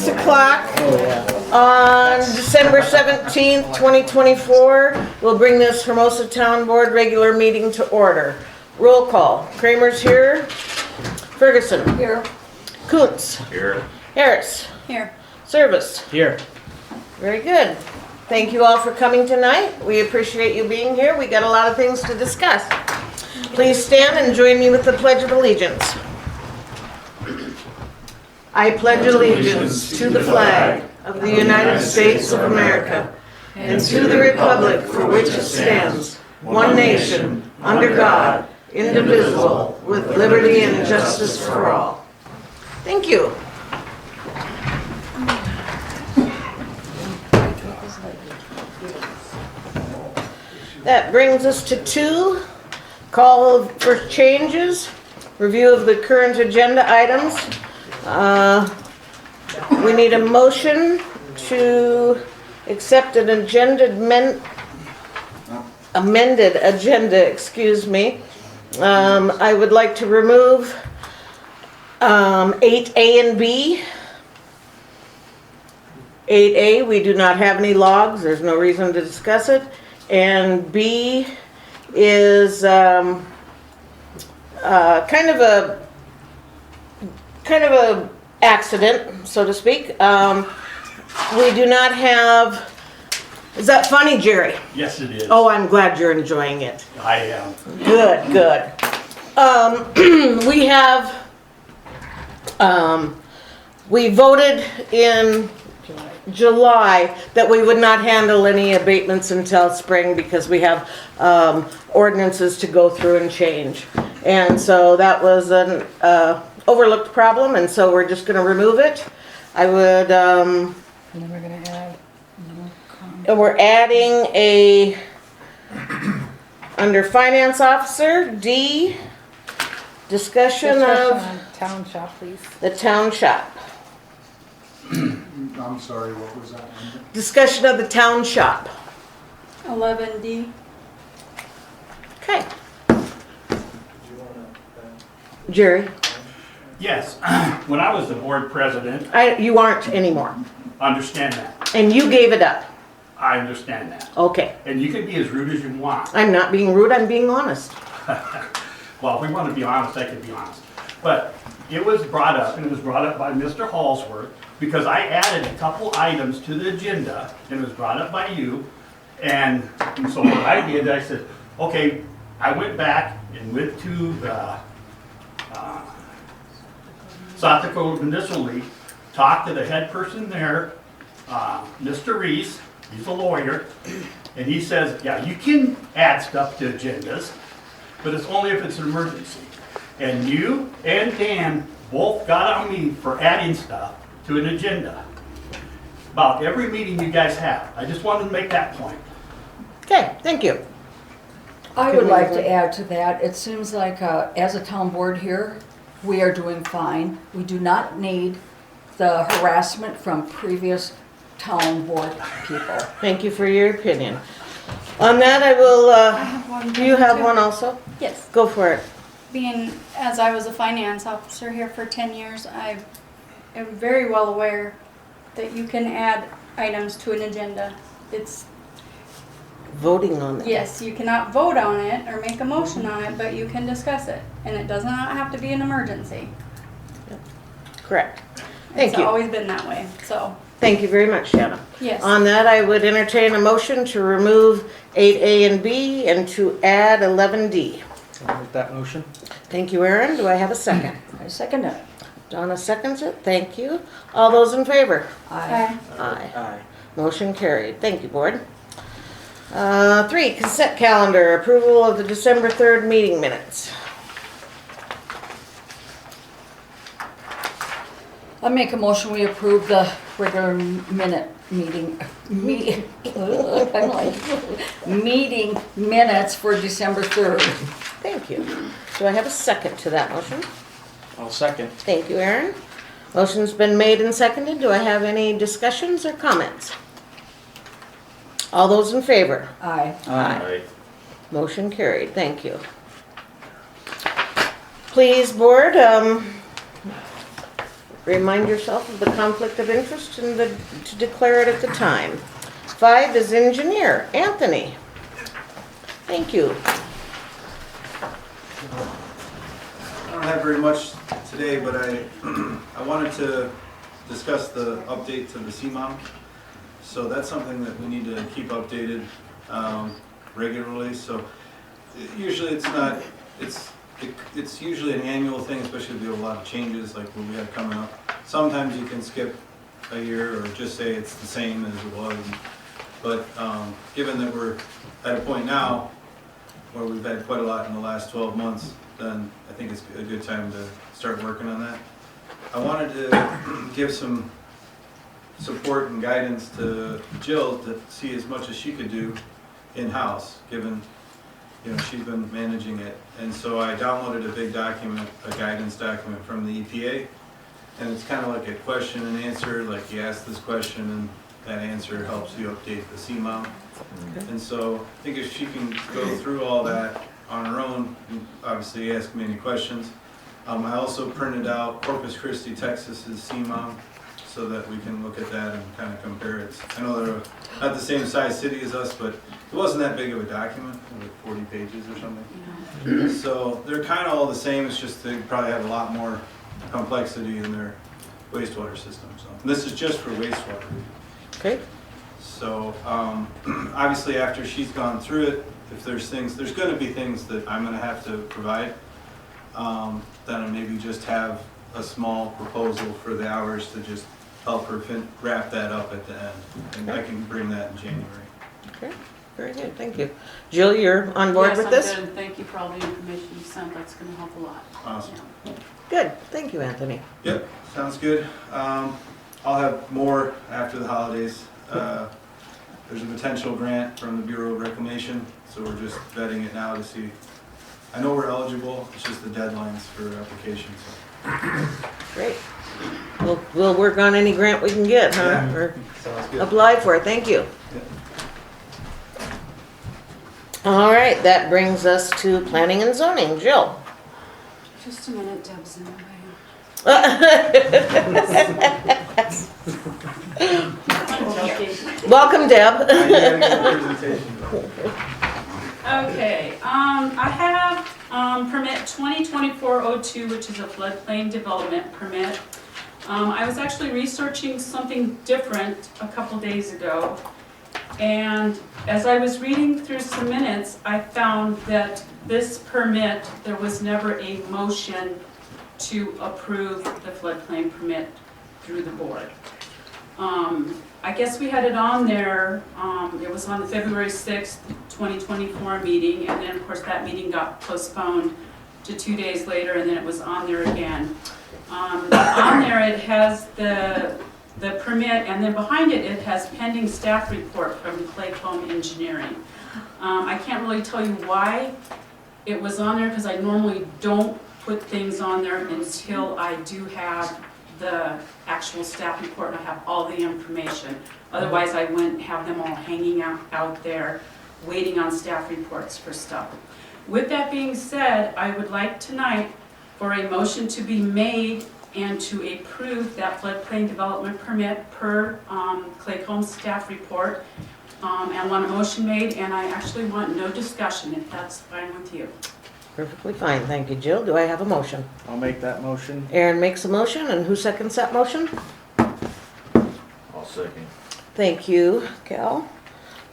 6 o'clock on December 17th, 2024. We'll bring this Hermosa Town Board regular meeting to order. Roll call. Kramer's here. Ferguson. Here. Kuntz. Here. Harris. Here. Service. Here. Very good. Thank you all for coming tonight. We appreciate you being here. We got a lot of things to discuss. Please stand and join me with the Pledge of Allegiance. I pledge allegiance to the flag of the United States of America and to the republic for which it stands, one nation, under God, indivisible, with liberty and justice for all. Thank you. That brings us to 2, call for changes, review of the current agenda items. We need a motion to accept an amended agenda, excuse me. I would like to remove 8A and B. 8A, we do not have any logs, there's no reason to discuss it. And B is kind of a accident, so to speak. We do not have. Is that funny, Jerry? Yes, it is. Oh, I'm glad you're enjoying it. I am. Good, good. We have. We voted in July that we would not handle any abatements until spring because we have ordinances to go through and change. And so that was an overlooked problem, and so we're just going to remove it. I would, And then we're gonna add. and we're adding a, under finance officer, D, discussion of on town shop, please. the town shop. I'm sorry, what was that number? Discussion of the town shop. 11D. Okay. Jerry, Yes, when I was the board president, you aren't anymore, understand that. and you gave it up. I understand that. Okay. And you can be as rude as you want. I'm not being rude, I'm being honest. Well, if we want to be honest, I can be honest. But it was brought up, and it was brought up by Mr. Hallsworth, because I added a couple items to the agenda, and it was brought up by you. And so what I did, I said, okay, I went back and went to the South Dakota Municipal League, talked to the head person there, Mr. Reese, he's a lawyer, and he says, yeah, you can add stuff to agendas, but it's only if it's an emergency. And you and Dan both got on me for adding stuff to an agenda. About every meeting you guys have. I just wanted to make that point. Okay, thank you. I would like to add to that, it seems like as a town board here, we are doing fine. We do not need the harassment from previous town board people. Thank you for your opinion. On that, I will, have one do you have too. one also? Yes. Go for it. Being, as I was a finance officer here for 10 years, I am very well aware that you can add items to an agenda. It's, Voting on it. yes, you cannot vote on it or make a motion on it, but you can discuss it. And it does not have to be an emergency. Correct. Thank It's you. always been that way, so, Thank you very much, Shanna. yes. On that, I would entertain a motion to remove 8A and B and to add 11D. I'll make that motion. Thank you, Aaron. Do I have a second? I second it. Donna seconds it. Thank you. All those in favor? Aye. Aye. Aye. Motion carried. Thank you, board. 3, consent calendar, approval of the December 3rd meeting minutes. I make a motion, we approve the regular meeting minutes for December 3rd. Thank you. Do I have a second to that motion? I'll second. Thank you, Aaron. Motion's been made and seconded. Do I have any discussions or comments? All those in favor? Aye. Aye. Motion carried. Thank you. Please, board, Remind yourself of the conflict of interest and to declare it at the time. 5 is engineer, Anthony. Thank you. I don't have very much today, but I wanted to discuss the update to the CMOM. So that's something that we need to keep updated regularly. So usually it's usually an annual thing, especially if you have a lot of changes like what we have coming up. Sometimes you can skip a year or just say it's the same as it was. But given that we're at a point now where we've had quite a lot in the last 12 months, then I think it's a good time to start working on that. I wanted to give some support and guidance to Jill to see as much as she could do in-house, given she's been managing it. And so I downloaded a big document, a guidance document from the EPA, and it's kind of like a question and answer, like you ask this question and that answer helps you update the CMOM. And so I think if she can go through all that on her own, obviously ask me any questions. I also printed out Corpus Christi, Texas's CMOM, so that we can look at that and kind of compare it. I know they're not the same size city as us, but it wasn't that big of a document, like 40 pages or something. So they're kind of all the same, it's just they probably have a lot more complexity in their wastewater system. So this is just for wastewater. Okay. So obviously after she's gone through it, if there's going to be things that I'm going to have to provide, then maybe just have a small proposal for the hours to just help her wrap that up at the end. And I can bring that in January. Okay. Very good. Thank you. Jill, you're on board with this? Yes, I'm good. Thank you for all the information you sent. That's going to help a lot. Awesome. Yeah. Good. Thank you, Anthony. Yep, sounds good. I'll have more after the holidays. There's a potential grant from the Bureau of Reclamation, so we're just vetting it now to see. I know we're eligible, it's just the deadlines for applications. Great. We'll work on any grant we can get, huh? Yeah. Or Sounds good. apply for it. Thank you. Yep. All right, that brings us to planning and zoning. Jill. Just a minute, Deb's in the way. Welcome, Deb. Okay, I have permit 2024-02, which is a floodplain development permit. I was actually researching something different a couple days ago, and as I was reading through some minutes, I found that this permit, there was never a motion to approve the floodplain permit through the board. I guess we had it on there, it was on the February 6th, 2024 meeting, and then of course that meeting got postponed to 2 days later, and then it was on there again. On there it has the permit, and then behind it, it has pending staff report from Claycomb Engineering. I can't really tell you why it was on there, because I normally don't put things on there until I do have the actual staff report and I have all the information. Otherwise, I wouldn't have them all hanging out there, waiting on staff reports for stuff. With that being said, I would like tonight for a motion to be made and to approve that floodplain development permit per Claycomb's staff report. I want a motion made, and I actually want no discussion, if that's fine with you. Perfectly fine. Thank you, Jill. Do I have a motion? I'll make that motion. Aaron makes a motion, and who seconds that motion? I'll second. Thank you, Cal.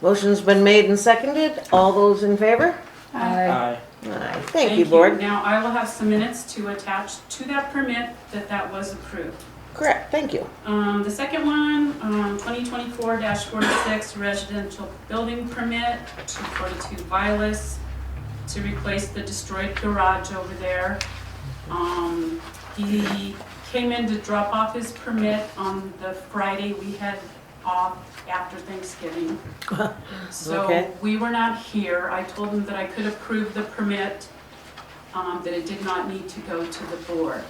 Motion's been made and seconded. All those in favor? Aye. Aye. Thank you, board. Now, I will have some minutes to attach to that permit that was approved. Correct. Thank you. The second one, 2024-46 residential building permit, 242 Vilas, to replace the destroyed garage over there. He came in to drop off his permit on the Friday we had off after Thanksgiving. So Okay. we were not here. I told him that I could approve the permit, that it did not need to go to the board.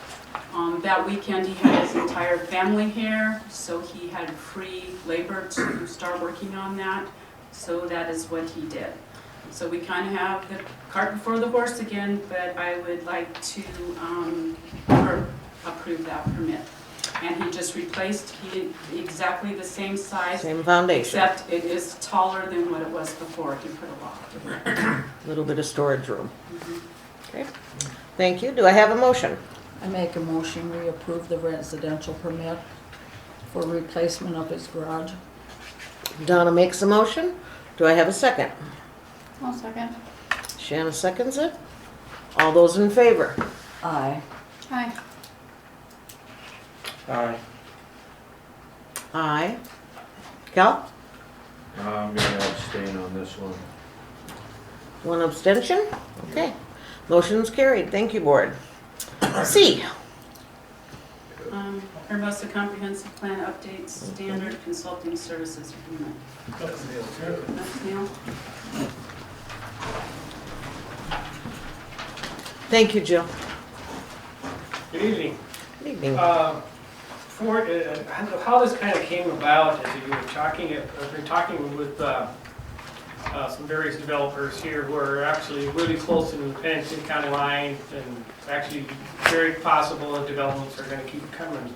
That weekend he had his entire family here, so he had free labor to start working on that. So that is what he did. So we kind of have the cart before the horse again, but I would like to approve that permit. and he just replaced, he did exactly the same size, Same foundation, except it is taller than what it was before. He put a loft in it. little bit of storage room. Okay, thank you. Do I have a motion? I make a motion, we approve the residential permit for replacement of his garage. Donna makes a motion. Do I have a second? I'll second. Shanna seconds it. All those in favor? Aye. Aye. Aye. Aye. Cal? I'm gonna abstain on this one. One abstention? Okay. Motion's carried. Thank you, board. C. Hermosa Comprehensive Plan Updates Standard Consulting Services Agreement. That's Neil. Thank you, Jill. Good evening. Good evening. How this kind of came about is you were talking, I've been talking with some various developers here who are actually really close to the Pennington County line, and it's actually very possible that developments are going to keep coming,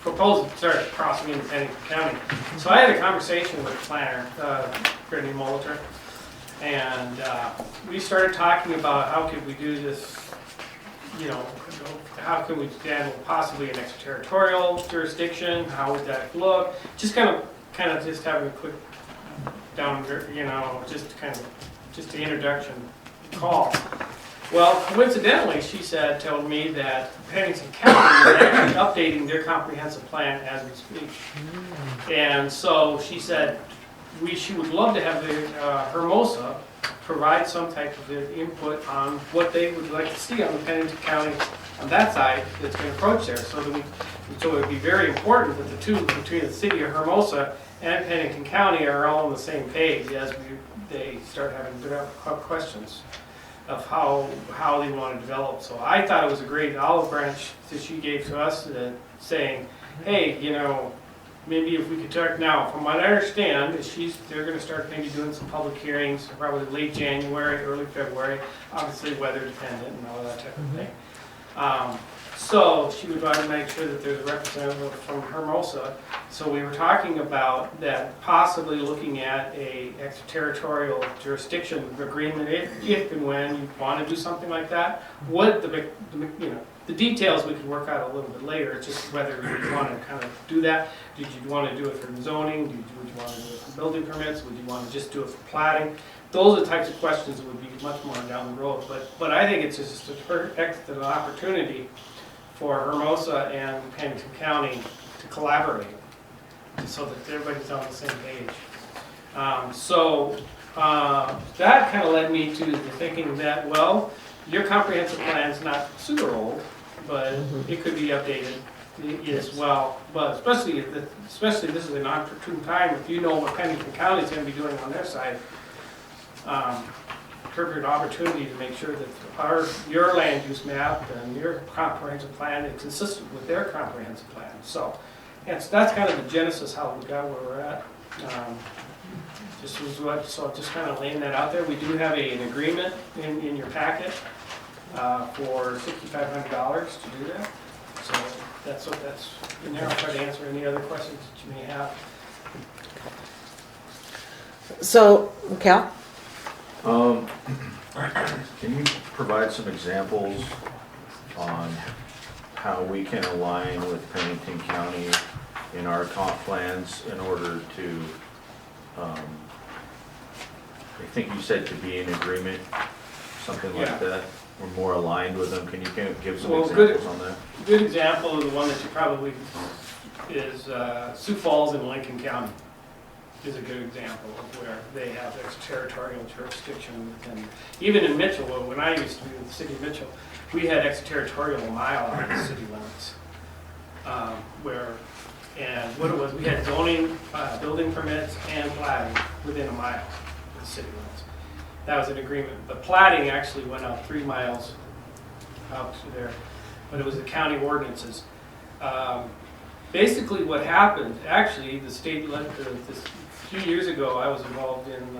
proposed to start crossing into Pennington County. So I had a conversation with a planner, Brittany Molitor, and we started talking about how could we do this, you know, how can we handle possibly an extraterritorial jurisdiction, how would that look? Just kind of just having a quick just the introduction call. Well, coincidentally, she told me that Pennington County is actually updating their comprehensive plan as we speak. And so she said she would love to have the Hermosa provide some type of input on what they would like to see on the Pennington County, on that side that's going to approach there. So it would be very important that the two, between the city of Hermosa and Pennington County, are all on the same page as they start having questions of how they want to develop. So I thought it was a great olive branch that she gave to us, saying, hey, you know, maybe if we could talk now. From what I understand, is they're going to start maybe doing some public hearings, probably late January, early February, obviously weather dependent and all that type of thing. So she would want to make sure that there's a representative from Hermosa. So we were talking about that, possibly looking at a extraterritorial jurisdiction agreement if and when you want to do something like that. What the details we can work out a little bit later. It's just whether you want to kind of do that. Did you want to do it for zoning? Would you want to do it for building permits? Would you want to just do it for platting? Those are the types of questions that would be much more down the road. But I think it's just an opportunity for Hermosa and Pennington County to collaborate so that everybody's on the same page. That kind of led me to the thinking that, well, your comprehensive plan is not super old, but it could be updated as well. But especially this is an opportune time if you know what Pennington County is going to be doing on their side. Perfect opportunity to make sure that your land use map and your comprehensive plan is consistent with their comprehensive plan. So that's kind of the genesis how we got where we're at. Just kind of laying that out there. We do have an agreement in your packet for $6,500 to do that. So that's in there. I'll try to answer any other questions that you may have. So, Cal? Can you provide some examples on how we can align with Pennington County in our comp plans in order to, I think you said to be in agreement, something like that? We're more aligned with them. Can you give some examples on that? Good example of the one that you probably is Sioux Falls in Lincoln County. Is a good example of where they have extraterritorial jurisdiction. And even in Mitchell, when I used to be in the city of Mitchell, we had extraterritorial a mile out of the city limits. What it was, we had zoning, building permits, and platting within a mile of the city limits. That was an agreement. The platting actually went out 3 miles out to there, but it was the county ordinances. Basically what happened, actually, the state, a few years ago, I was involved in,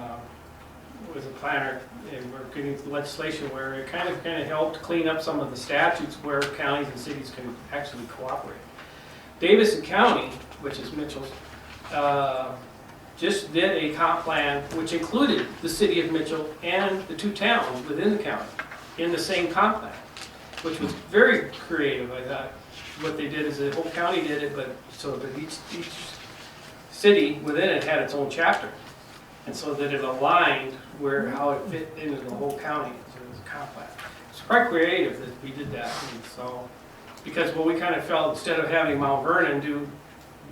was a planner, and we're getting legislation where it kind of helped clean up some of the statutes where counties and cities can actually cooperate. Davidson County, which is Mitchell's, just did a comp plan which included the city of Mitchell and the two towns within the county in the same comp plan, which was very creative, I thought. What they did is the whole county did it, but so that each city within it had its own chapter. And so that it aligned where, how it fit into the whole county, so it was a comp plan. It's quite creative that we did that, and so, because what we kind of felt, instead of having Mount Vernon do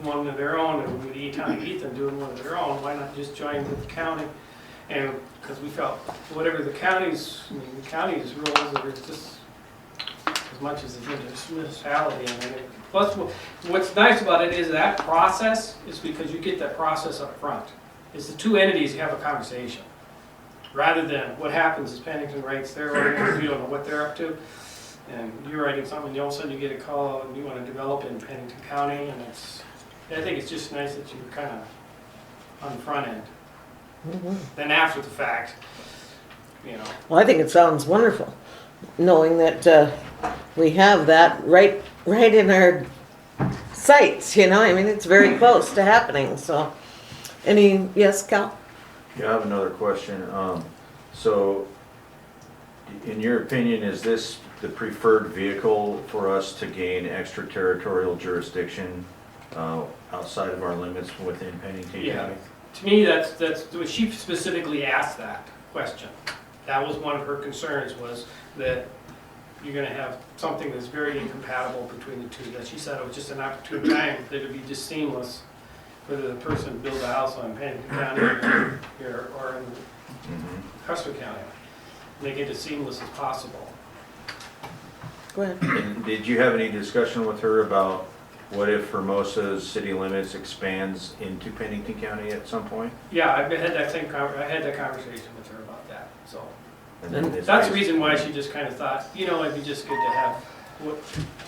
one of their own, and with Ethan doing one of their own, why not just join with the county? And, because we felt, whatever the county's, I mean, the county's rules are just as much as the municipality, and plus, what's nice about it is that process is because you get that process up front. It's the two entities have a conversation, rather than what happens is Pennington writes their ordinance, you don't know what they're up to, and you're writing something, and all of a sudden you get a call, and you want to develop it in Pennington County, and I think it's just nice that you're kind of on the front end. Then after the fact, you know. Well, I think it sounds wonderful, knowing that we have that right in our sights, you know? I mean, it's very close to happening, so. Yes, Cal? Yeah, I have another question. So, in your opinion, is this the preferred vehicle for us to gain extraterritorial jurisdiction outside of our limits within Pennington Yeah. County? To me, that's she specifically asked that question. That was one of her concerns, was that you're going to have something that's very incompatible between the two. That she said it was just an opportune time that it would be just seamless, whether the person build a house on Pennington County or in Custer County, make it as seamless as possible. Go ahead. And did you have any discussion with her about what if Hermosa's city limits expands into Pennington County at some point? Yeah, I had that conversation with her about that. So And then this that's the case- reason why she just kind of thought, you know, it'd be just good to have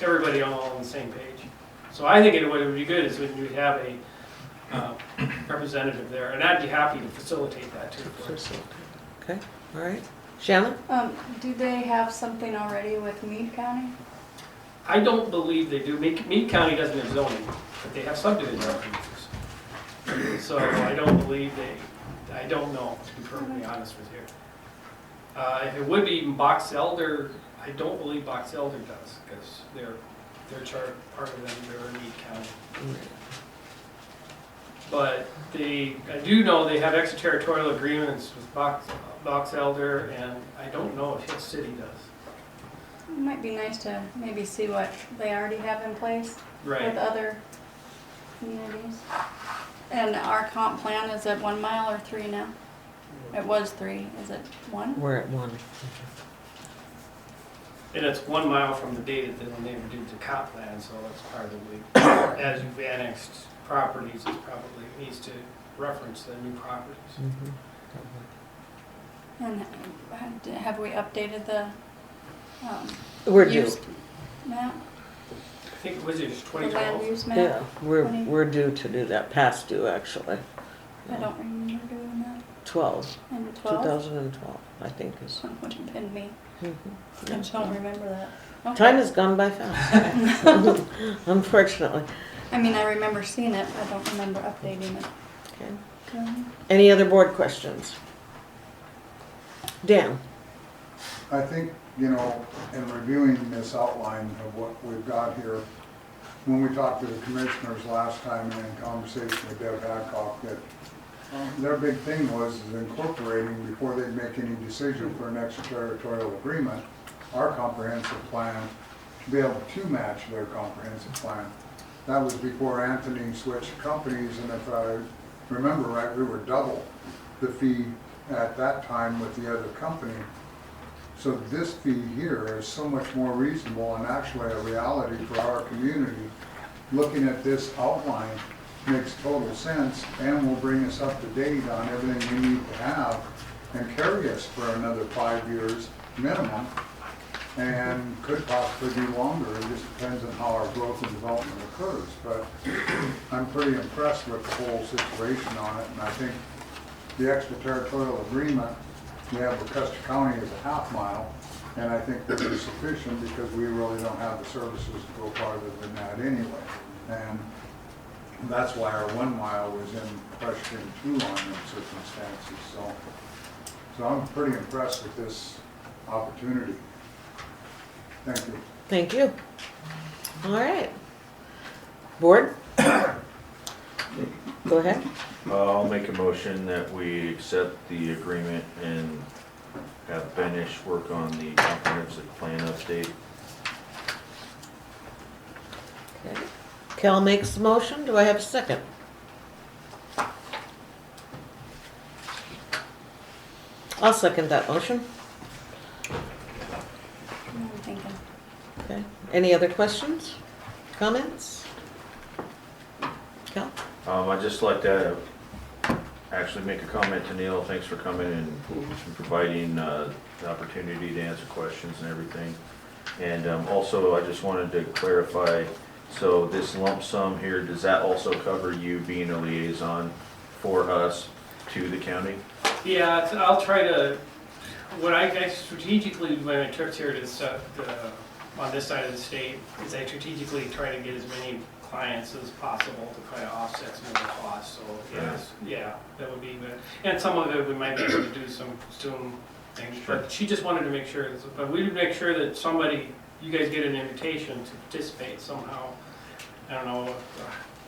everybody all on the same page. So I think what would be good is when you have a representative there, and I'd be happy to facilitate that too. Okay, all right. Shannon? Do they have something already with Meade County? I don't believe they do. Meade County doesn't have zoning, but they have subdivision ordinances. So I don't believe I don't know, to be perfectly honest with you. If it would be Box Elder, I don't believe Box Elder does, because they're part of them, they're in Meade County. But I do know they have extraterritorial agreements with Box Elder, and I don't know if Hill City does. It might be nice to maybe see what they already have in place with other communities. And our comp plan is at 1 mile or 3 now? It was 3, is it 1? We're at 1. And it's 1 mile from the date that when they did the comp plan, so it's probably, as you've annexed properties, it probably needs to reference the new properties. And have we updated the We're due. use map? I think, was it just The land 2012? use map? Yeah, we're due to do that, past due actually. I don't remember doing that. 12, In 12? 2012, I think is. That would have been me. Mhm. I just don't remember that. Okay. Time has gone by fast, unfortunately. I mean, I remember seeing it, I don't remember updating it. Okay. Any other board questions? Dan? I think, you know, in reviewing this outline of what we've got here, when we talked to the commissioners last time and in conversation with Deb Hadcock, that their big thing was incorporating, before they make any decision for an extraterritorial agreement, our comprehensive plan to be able to match their comprehensive plan. That was before Anthony switched companies, and if I remember right, we were double the fee at that time with the other company. So this fee here is so much more reasonable and actually a reality for our community. Looking at this outline makes total sense and will bring us up to date on everything we need to have and carry us for another 5 years minimum, and could possibly be longer. It just depends on how our growth and development occurs. But I'm pretty impressed with the whole situation on it, and I think the extraterritorial agreement, we have the Custer County as a half mile, and I think that is sufficient because we really don't have the services to go farther than that anyway. And that's why our 1 mile was in question too on them circumstances, so I'm pretty impressed with this opportunity. Thank you. Thank you. All right. Board? Go ahead. I'll make a motion that we accept the agreement and have Benish work on the comprehensive plan update. Okay. Cal makes the motion. Do I have a second? I'll second that motion. I'm thinking. Okay. Any other questions? Comments? Cal? I'd just like to actually make a comment to Neil. Thanks for coming and providing the opportunity to answer questions and everything. And also, I just wanted to clarify, so this lump sum here, does that also cover you being a liaison for us to the county? Yeah, I'll try to, what I strategically, when I took here to on this side of the state, is I strategically try to get as many clients as possible to kind of offset some of the costs, so yes, yeah, that would be good. And some of it, we might be able to do some Zoom things, but she just wanted to make sure, but we would make sure that somebody, you guys get an invitation to participate somehow. I don't know,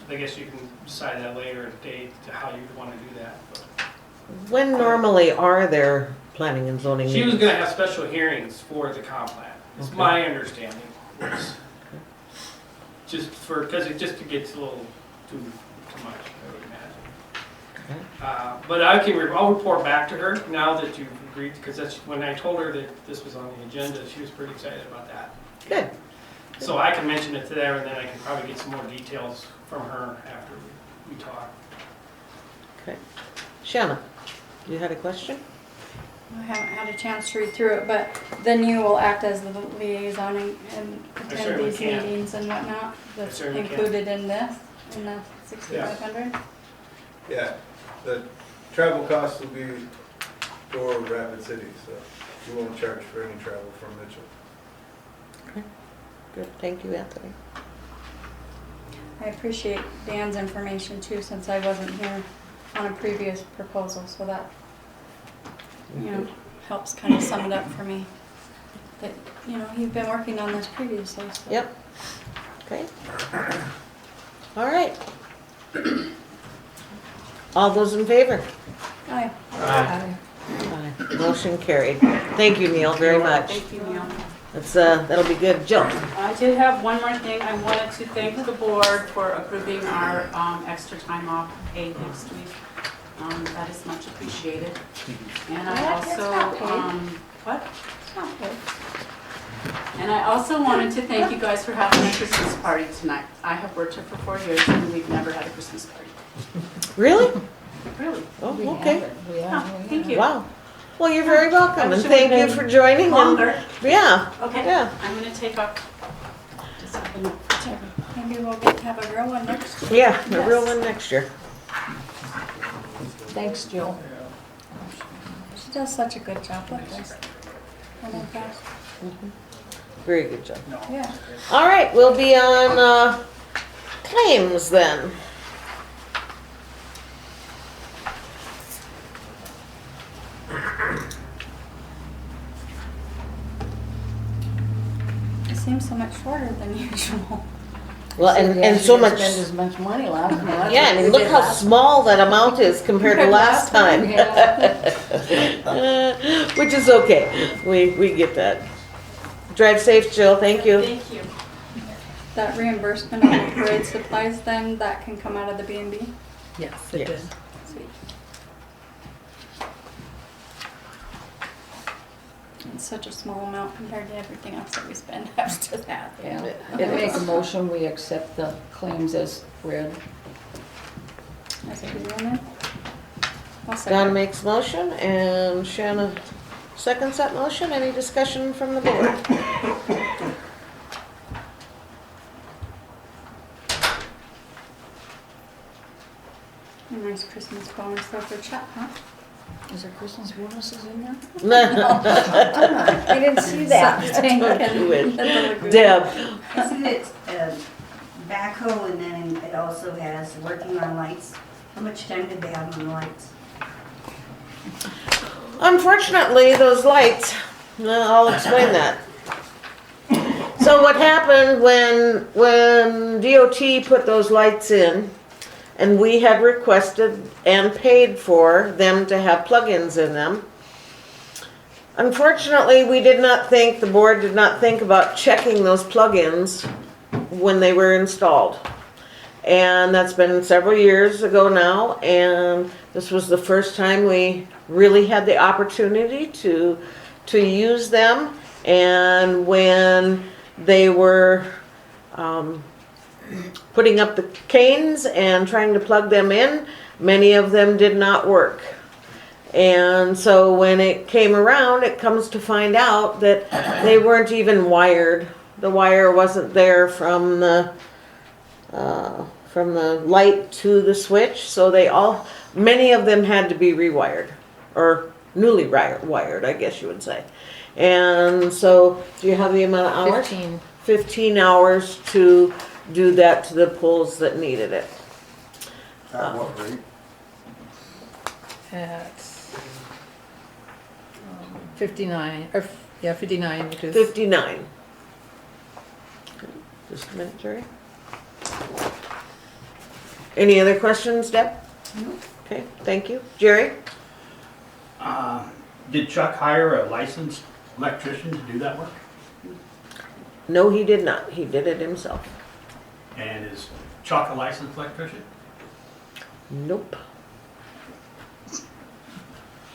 I guess you can decide that later at a date to how you'd want to do that. But When normally are there planning and zoning she was meetings? gonna have special hearings for the comp plan, it's Okay. my understanding. Was just for, because it just gets a little too much, I would imagine. Okay. But I'll report back to her now that you've agreed, because that's, when I told her that this was on the agenda, she was pretty excited about that. Good. So I can mention it to them, and then I can probably get some more details from her after we talk. Okay. Shanna, you had a question? I haven't had a chance to read through it, but then you will act as the liaison and attend certainly these can. meetings and whatnot. That's certainly can. included in this, in the 6,500. Yeah, the travel costs will be for Rapid City, so you won't charge for any travel from Mitchell. Good. Thank you, Anthony. I appreciate Dan's information too, since I wasn't here on a previous proposal, so that, you know, helps kind of sum it up for me. That, you know, you've been working on this previously, so. Yep. Okay. All right. All those in favor? Aye. Aye. Motion carried. Thank you, Neil, very much. Thank you, Neil. That's, that'll be good. Jill? I did have one more thing. I wanted to thank the board for approving our extra time off paid next week. That is much appreciated. And I What? also, It's not paid. what? It's not good. And I also wanted to thank you guys for having a Christmas party tonight. I have worked here for 4 years and we've never had a Christmas party. Really? Really? Oh, We okay. have it. We Oh, have it. thank you. Wow. Well, you're very welcome, I and wish it thank would've you been for joining. And Longer. yeah, Okay. yeah. I'm gonna take off. Just have a note. Maybe we'll get to have a real one next year. Yeah, a real Yes. one next year. Thanks, Jill. She does such a good job with this. I'm impressed. Very good job. Yeah. All right, we'll be on claims then. It seems so much shorter than usual. Well, See, and we actually so didn't much. Spend as much money last month. Yeah, and look how small that amount is compared to last time. Yeah. Which is okay. We get that. Drive safe, Jill. Thank you. Thank you. That reimbursement on the parade supplies, then that can come out of the B&B? Yes, Yes. Sweet. It's such a small amount compared to everything else that we spend after that. Yeah. I make a motion, we accept the claims as read. That's a good one then. I'll Don second. makes motion and Shanna seconds that motion. Any discussion from the board? A nice Christmas bonus though for Chet, huh? Is there Christmas bonuses in there? No. I didn't see that. Don't do it. Deb. Isn't it back backhoe, and then it also has working on lights. How much time did they have on the lights? Unfortunately, those lights, I'll explain that. So what happened when DOT put those lights in, and we had requested and paid for them to have plug-ins in them, unfortunately, the board did not think about checking those plug-ins when they were installed. And that's been several years ago now, and this was the first time we really had the opportunity to use them. And when they were putting up the canes and trying to plug them in, many of them did not work. And so when it came around, it comes to find out that they weren't even wired. The wire wasn't there from the light to the switch, so many of them had to be rewired, or newly wired, I guess you would say. And so, do you have the amount of hours? 15. 15 hours to do that to the poles that needed it. At what rate? At 59, or, yeah, 59, which is. 59. Just a minute, Jerry. Any other questions, Deb? No. Okay, thank you. Jerry? Did Chuck hire a licensed electrician to do that work? No, he did not. He did it himself. And is Chuck a licensed electrician? Nope.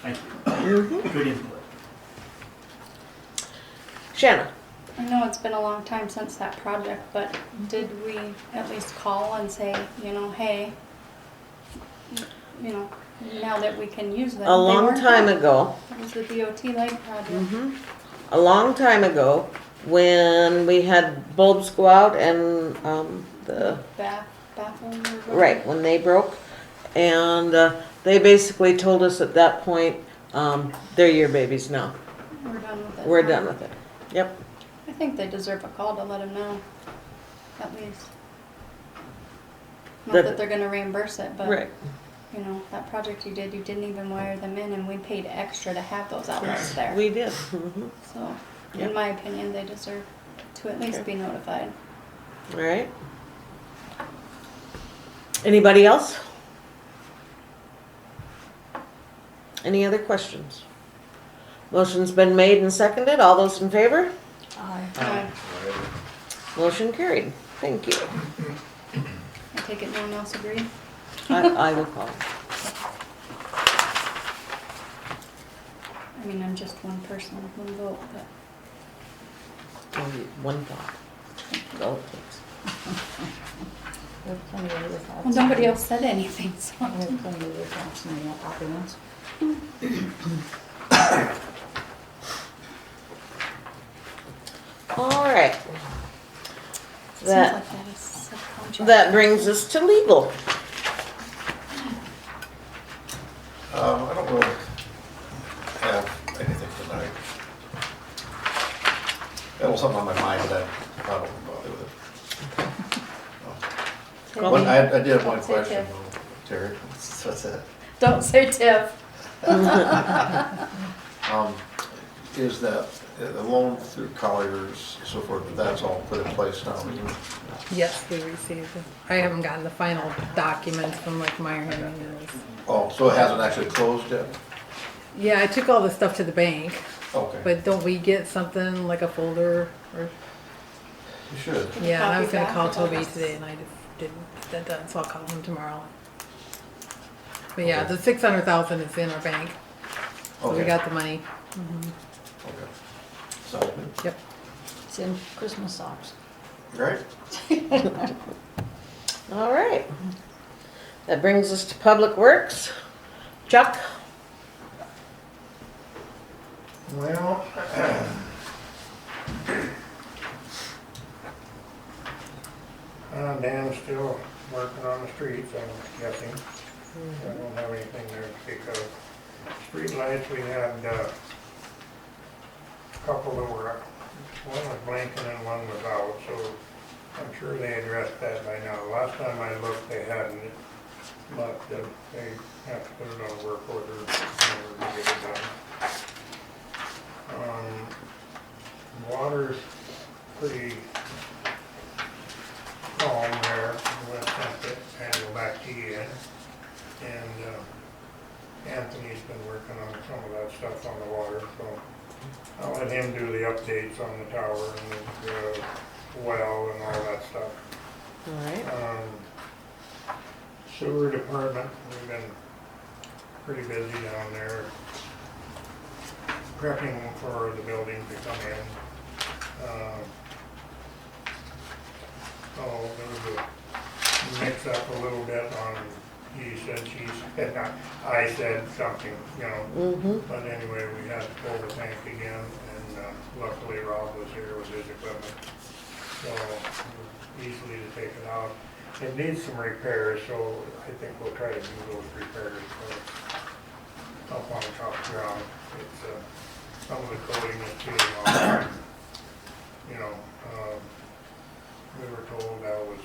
Thank you. Good input. Shanna? I know it's been a long time since that project, but did we at least call and say, hey, now that we can use them? A long time ago. It was the DOT light project. A long time ago, when we had bulbs go out and the Baffles or whatever. right when they broke, and they basically told us at that point, they're your babies now. We're done with it. We're done with it. Yep. I think they deserve a call to let them know, at least. Not That- that they're gonna reimburse it, but, Right. that project you didn't even wire them in, and we paid extra to have those outlets there. We did. So, Yep. in my opinion, they deserve to at least Okay. be notified. All right. Anybody else? Any other questions? Motion's been made and seconded. All those in favor? Aye. Motion carried. Thank you. I take it no one else agreed? I will call. I mean, I'm just one person, one vote, but Only one thought. That's all it takes. We have plenty of other thoughts. well, nobody else said anything, so. We have plenty of other thoughts and more opinions. All right. Seems That, like that is subcontract. that brings us to legal. I don't really have anything tonight. There was something on my mind, but I don't bother with it. I did have one Don't say question, Tiff. though, Terry. What's that? Don't say Tiff. Is that the loan through Colliers, so forth, that's all put in place now, isn't it? Yes, we received it. I haven't gotten the final documents from like Meyer Henry. Oh, so it hasn't actually closed yet? Yeah, I took all the stuff to the bank, Okay, but don't we get something like a folder or? you should. Yeah, and I was gonna Copy call back. Toby today and I just didn't get that done, so I'll call him tomorrow. But yeah, Okay. the 600,000 is in our bank, so we Okay. got the money. Okay. Sounds good. Yep. It's in Christmas socks. Right? All right. That brings us to Public Works. Chuck? Well, Dan's still working on the streets, I'm guessing. I don't have anything there to speak of. Street lights, we had a couple that were up. One was blinking and one was out, so I'm sure they addressed that by now. Last time I looked, they hadn't, but they have to put it on a work order in order to get it done. Water's pretty calm there. I'm gonna send it and go back to you. And Anthony's been working on some of that stuff on the water, so I'll let him do the updates on the tower and the well and all that stuff. All right. Sewer department, we've been pretty busy down there, prepping for the building to come in. Oh, there was a mix up a little bit on, he said, she said, I said something, you know. Mm-hmm. But anyway, we had to pull the tank again, and luckily Rob was here with his equipment. So, easily to take it out. It needs some repairs, so I think we'll try to do those repairs. Up on the top ground. It's, some of the coating is peeling off. You know, we were told that was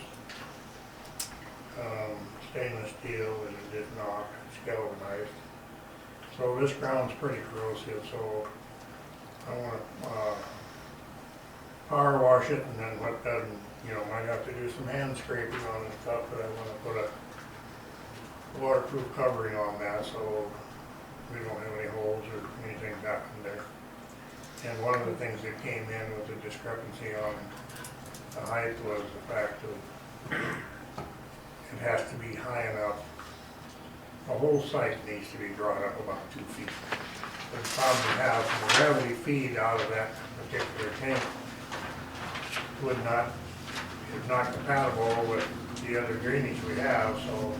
stainless steel, and it did not, it's galvanized. So this ground's pretty corrosive, so I want to power wash it, and then what doesn't, you know, might have to do some hand scraping on and stuff, but I want to put a waterproof covering on that so we don't have any holes or anything happen there. And one of the things that came in with the discrepancy on the height was the fact of it has to be high enough. The whole site needs to be brought up about 2 feet. The problem we have from the gravity feed out of that particular tank is not compatible with the other drainage we have, so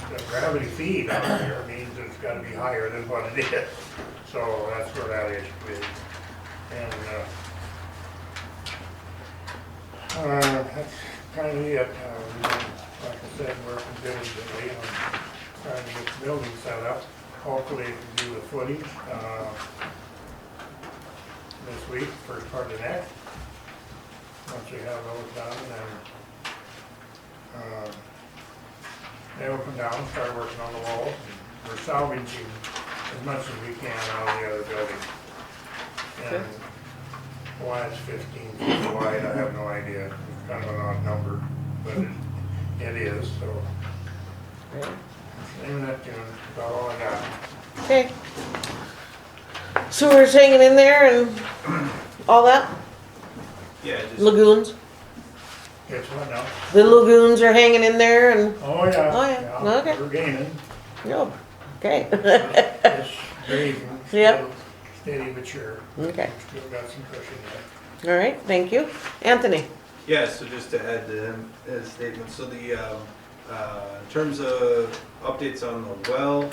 the gravity feed out there means it's got to be higher than what it is. So that's where that issue is. And that's kind of it. We've been, like I said, working diligently on trying to get the building set up. Hopefully we can do the footing this week, first part of next. Once we have those done, then they'll come down, start working on the walls. We're salvaging as much as we can out of the other building. And why it's 15 feet wide, I have no idea. It's kind of an odd number, but it is, so. Leaving that tune, about all I got. Okay. Sewer's hanging in there and all that? Yeah, just, Lagoons? Guess what now? The lagoons are hanging in there and, Oh, yeah. Oh, yeah. Okay. We're gaining. no, okay. It's grading. Yep. Steady but sure. Okay, Still got some cushion there. all right, thank you. Anthony? yeah, so just to add to his statement, so the, in terms of updates on the well,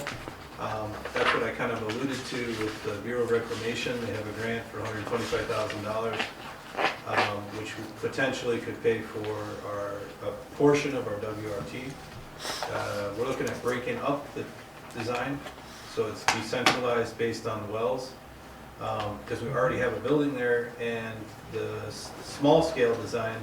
that's what I kind of alluded to with the Bureau of Reclamation. They have a grant for $125,000, which potentially could pay for a portion of our WRT. We're looking at breaking up the design, so it's decentralized based on wells, because we already have a building there, and the small scale design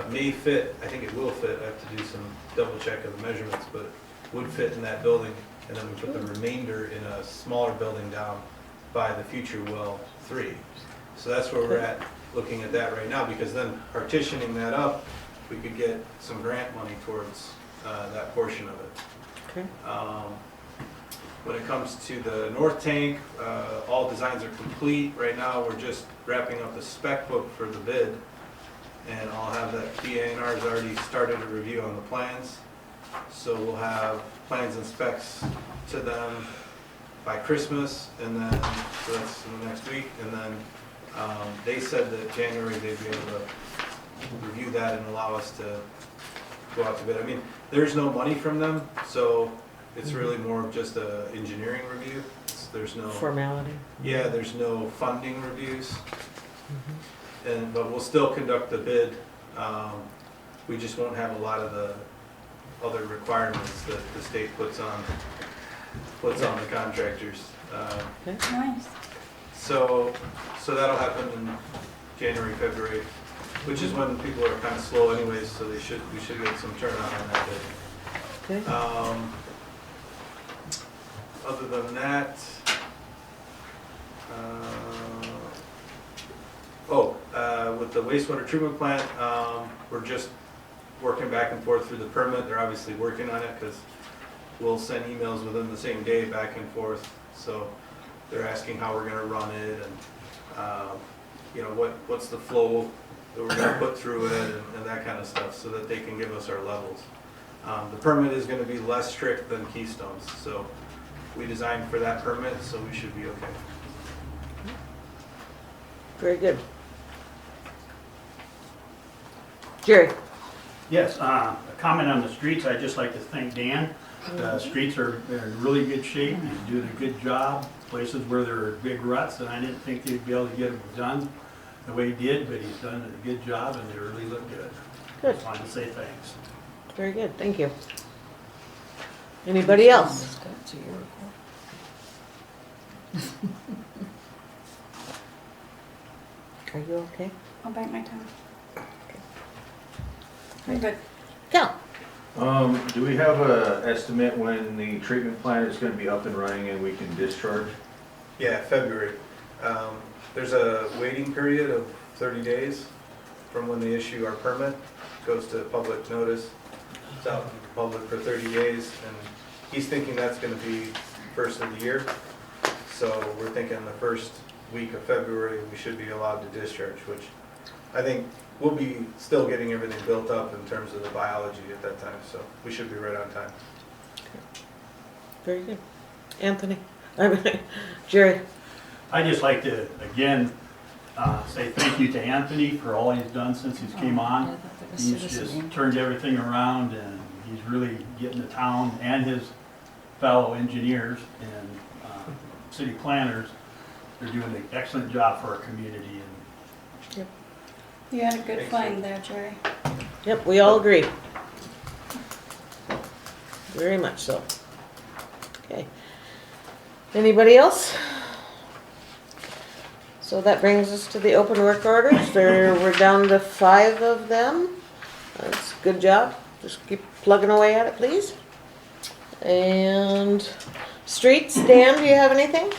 may fit, I think it will fit, I have to do some double check of the measurements, but would fit in that building, and then we put the remainder in a smaller building down by the future well 3. So that's where we're at, looking at that right now, because then partitioning that up, we could get some grant money towards that portion of it. Okay. When it comes to the north tank, all designs are complete. Right now, we're just wrapping up the spec book for the bid, and I'll have that PA&R's already started a review on the plans. So we'll have plans and specs to them by Christmas, and then, so that's in the next week, and then they said that January they'd be able to review that and allow us to go out to bid. I mean, there's no money from them, so it's really more of just a engineering review. There's no Formality. Yeah, there's no funding reviews, but we'll still conduct the bid. We just won't have a lot of the other requirements that the state puts on the contractors. Nice. So that'll happen in January, February, which is when people are kind of slow anyways, so we should get some turnout on that day. Okay. Other than that, with the wastewater treatment plant, we're just working back and forth through the permit. They're obviously working on it because we'll send emails within the same day back and forth. So they're asking how we're gonna run it and, you know, what's the flow that we're gonna put through it and that kind of stuff so that they can give us our levels. The permit is gonna be less strict than Keystone's, so we designed for that permit, so we should be okay. Very good. Jerry? Yes, a comment on the streets, I'd just like to thank Dan. The streets are in really good shape, he's doing a good job. Places where there are big ruts, and I didn't think he'd be able to get them done the way he did, but he's done a good job and they really look good. Good. Just wanted to say thanks. Very good, thank you. Anybody else? Are you okay? I'll bite my tongue. I'm good. Cal? Do we have a estimate when the treatment plant is gonna be up and running and we can discharge? Yeah, February. There's a waiting period of 30 days from when they issue our permit. Goes to public notice. It's out in the public for 30 days, and he's thinking that's gonna be first of the year. So we're thinking the first week of February, we should be allowed to discharge, which I think we'll be still getting everything built up in terms of the biology at that time, so we should be right on time. Very good. Anthony? Jerry? I'd just like to, again, say thank you to Anthony for all he's done since he's came on. He's just turned everything around and he's really getting the town and his fellow engineers and city planners, they're doing an excellent job for our community. And You had a good fling there, Jerry. Yep, we all agree. Very much so. Okay. Anybody else? So that brings us to the open work orders. We're down to 5 of them. That's a good job. Just keep plugging away at it, please. And streets, Dan, do you have anything?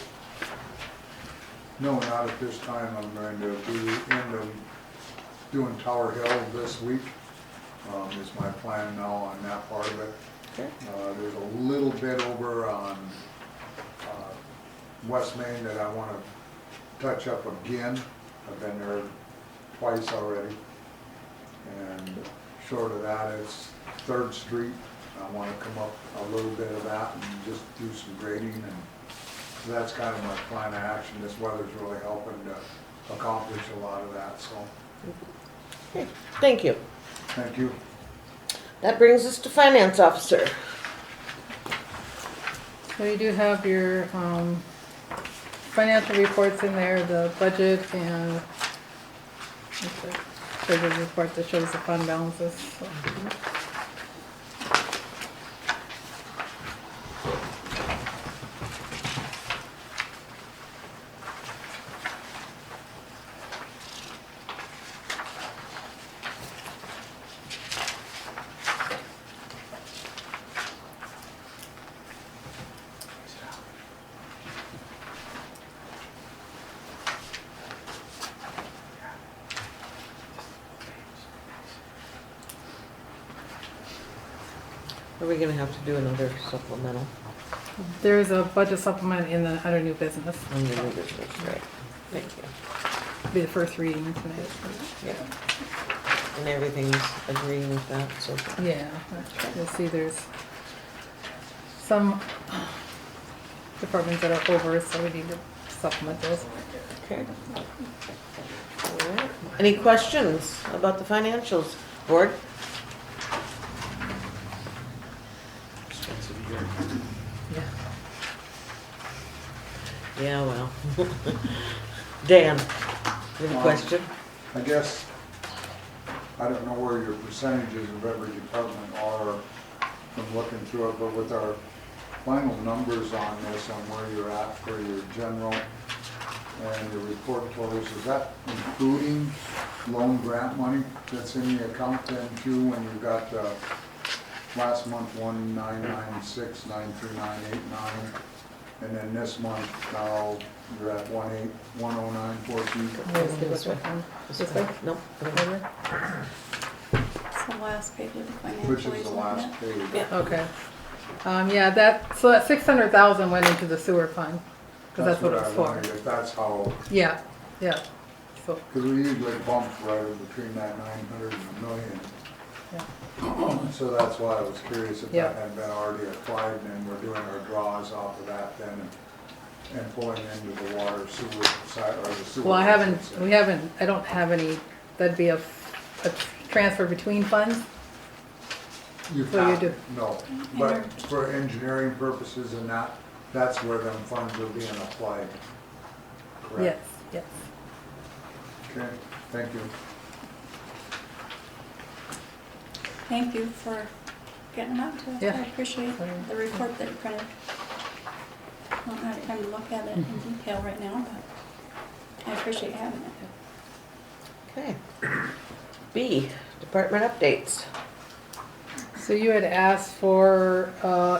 No, not at this time. I'm going to be into doing Tower Hill this week. Is my plan now on that part of it. Okay. There's a little bit over on West Main that I want to touch up again. I've been there twice already. And short of that, it's 3rd Street. I want to come up a little bit of that and just do some grading, and so that's kind of my plan of action. This weather's really helping to accomplish a lot of that, so. Okay, thank you. Thank you. That brings us to finance officer. So you do have your financial reports in there, the budget and the treasurer's report that shows the fund balances. So. Are we gonna have to do another supplemental There's a budget supplement in the under new business. on the new business, right? Thank you. It'll be the first reading tonight. Yeah. And everything's agreeing with that, so. Yeah, you'll see there's some departments that are over, so we need to supplement those. Okay. All right. Any questions about the financials, board? Yeah, well. Dan, you have a question? I guess, I don't know where your percentages of every department are from looking through it, but with our final numbers on this, on where you're at for your general and your report totals, is that including loan grant money that's in the account then too, when you got, last month 1,996,939,89, and then this month now you're at 1,109,14? This way? Nope. It's the last page of the financial. Which is the last page. Yeah. Okay. Yeah, so that 600,000 went into the sewer fund, because that's what it was I for. wondered if that's how, Yeah, yeah. So, because we usually bump right in between that 900 and a million. So that's why I was curious if Yeah. that had been already applied, and then we're doing our draws off of that then and pulling into the water sewer side, or the sewer. well, I don't have any, that'd be a transfer between funds? You So you have, do. no, but for engineering purposes and that's where them funds are being applied. Yes, Correct? yes. Okay, thank you. Thank you for getting it out to us. Yeah. I appreciate the report that you printed. I don't have time to look at it in detail right now, but I appreciate having it. Okay. B, department updates. So you had asked for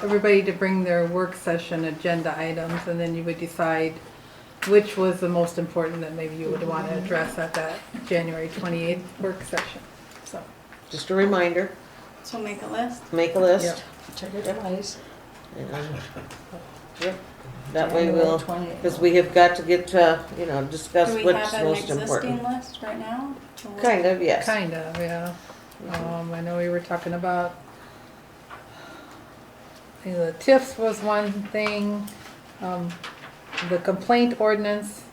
everybody to bring their work session agenda items, and then you would decide which was the most important that maybe you would want to address at that January 28th work session. So, Just a reminder, So make a list. make a list. Yep. Check it twice. And, yep, that way we'll, January 20th. because we have got to get to, discuss Do we what's have an most existing important. list right now? Or- Kind of, yes. kind of, yeah. I know we were talking about, the TIFs was one thing, the complaint ordinance.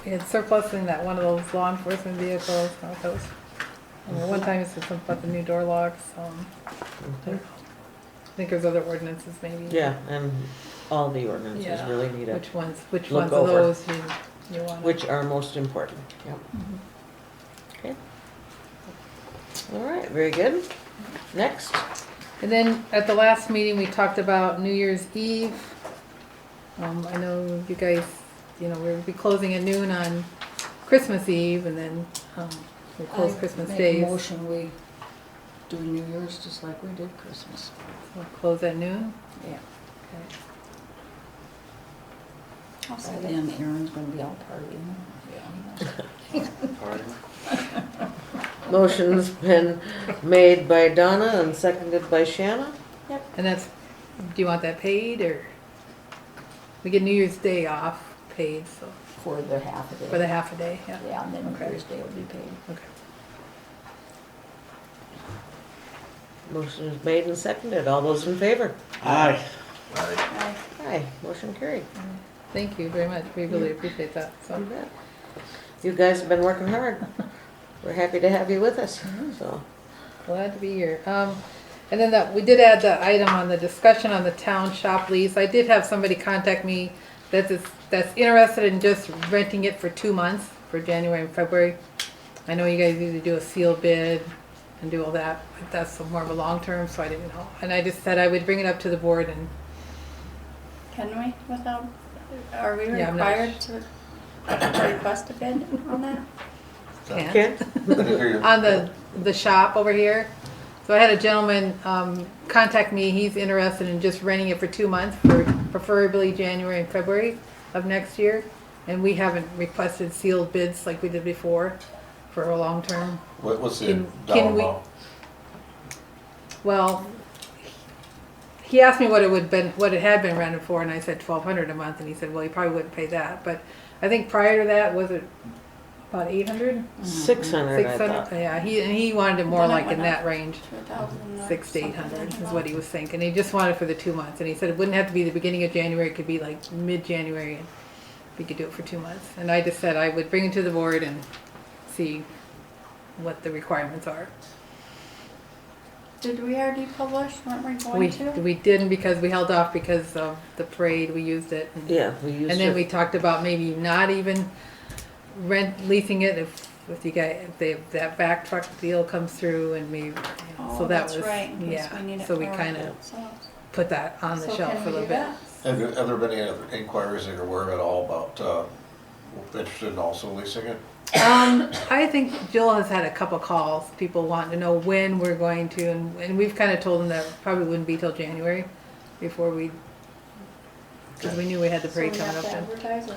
We had surplus in that one of those law enforcement vehicles, one time it said something about the new door locks, I think there's other ordinances maybe. Yeah, and all the ordinances Yeah. really need to, Which ones look of over. those you want? which are most important. Yep. Okay. All right, very good. Next. And then at the last meeting, we talked about New Year's Eve. I know you guys, we'll be closing at noon on Christmas Eve, and then we close Christmas Make days. a motion, we do New Year's just like we did Christmas. We'll close at noon. Yeah. Okay. I'll By second. then Aaron's gonna be out partying. Motion's been made by Donna and seconded by Shanna. And do you want that paid, or? We get New Year's Day off paid, so, For the half a day. for the half a day, yeah. Yeah, and then New Okay. Year's Day will be paid. Okay. Motion is made and seconded. All those in favor? Aye. Aye. Aye, motion carried. Thank you very much. We really appreciate that, You so. bet. You guys have been working hard. We're happy to have you with us, so. Glad to be here. And then we did add the item on the discussion on the town shop lease. I did have somebody contact me that's interested in just renting it for 2 months, for January and February. I know you guys usually do a sealed bid and do all that, but that's more of a long term, so I didn't know. And I just said I would bring it up to the board and, Can we are we Yeah, I'm not required to request a bid on that? can't. Ken? On the shop over here. So I had a gentleman contact me, he's interested in just renting it for 2 months, for preferably January and February of next year. And we haven't requested sealed bids like we did before for a long term. What's the Can dollar we- amount? Well, he asked me what it had been rented for, and I said $1,200 a month, and he said, well, he probably wouldn't pay that. But I think prior to that, was it about 800? 600, I thought. Yeah, he wanted it more Then it like in went that up range. To 1,000 or 600 to something 800 is like what he was thinking. He just wanted it for the 2 months, and he said it wouldn't have to be the beginning of January. It could be like mid-January, and we could do it for 2 months. And I just said I would bring it to the board and see what the requirements are. Did we already publish? Weren't we going to? We didn't, because we held off because of the parade. We used it. And, Yeah, we used and then it. we talked about maybe not even leasing it if that back truck deal comes through, and maybe. Oh, So that that's was right, in case yeah. we need it So we for kind of ourselves. put that on the So shelf can for a we little do bit. that? Have there been any other inquiries that you're aware of at all about, interested in also leasing it? I think Jill has had a couple calls, people wanting to know when we're going to, and we've kind of told them that probably wouldn't be till January before we, because we knew we had the So we parade coming have up to then. advertise it.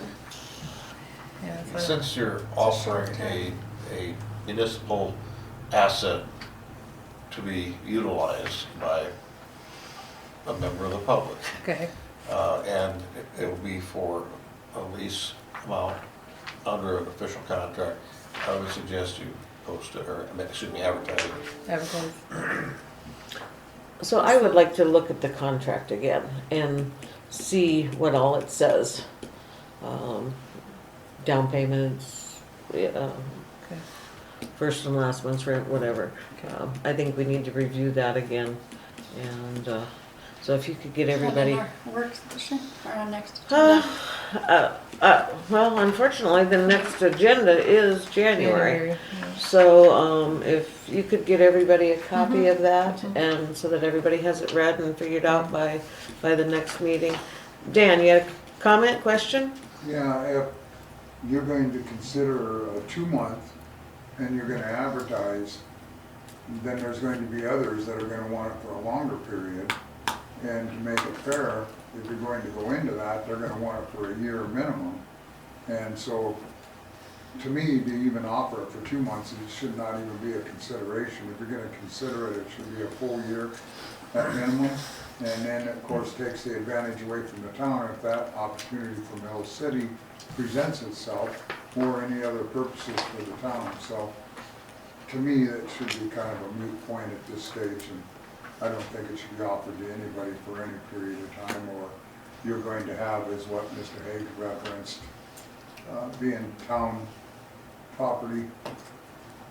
Yeah, so- Since you're offering a municipal asset to be utilized by a member of the public, Okay, and it will be for a lease amount under an official contract, I would suggest you post it, or, excuse me, advertise it. advertise. So I would like to look at the contract again and see what all it says. Down payments, Okay. first and last month's rent, whatever. I think we need to review that again. And so if you could get everybody. Our work session or our next agenda. Well, unfortunately, the next agenda is January. Yeah. So, if you could get everybody a copy of that, and so that everybody has it read and figured out by the next meeting. Dan, you had a comment, question? Yeah, if you're going to consider a 2-month and you're gonna advertise, then there's going to be others that are gonna want it for a longer period. And to make it fair, if you're going to go into that, they're gonna want it for a year minimum. And so, to me, to even offer it for 2 months, it should not even be a consideration. If you're gonna consider it, it should be a full year at minimum. And then, of course, takes the advantage away from the town if that opportunity from Mill City presents itself, or any other purposes for the town. So, to me, that should be kind of a moot point at this stage, and I don't think it should be offered to anybody for any period of time, or you're going to have, is what Mr. Hague referenced, being town property,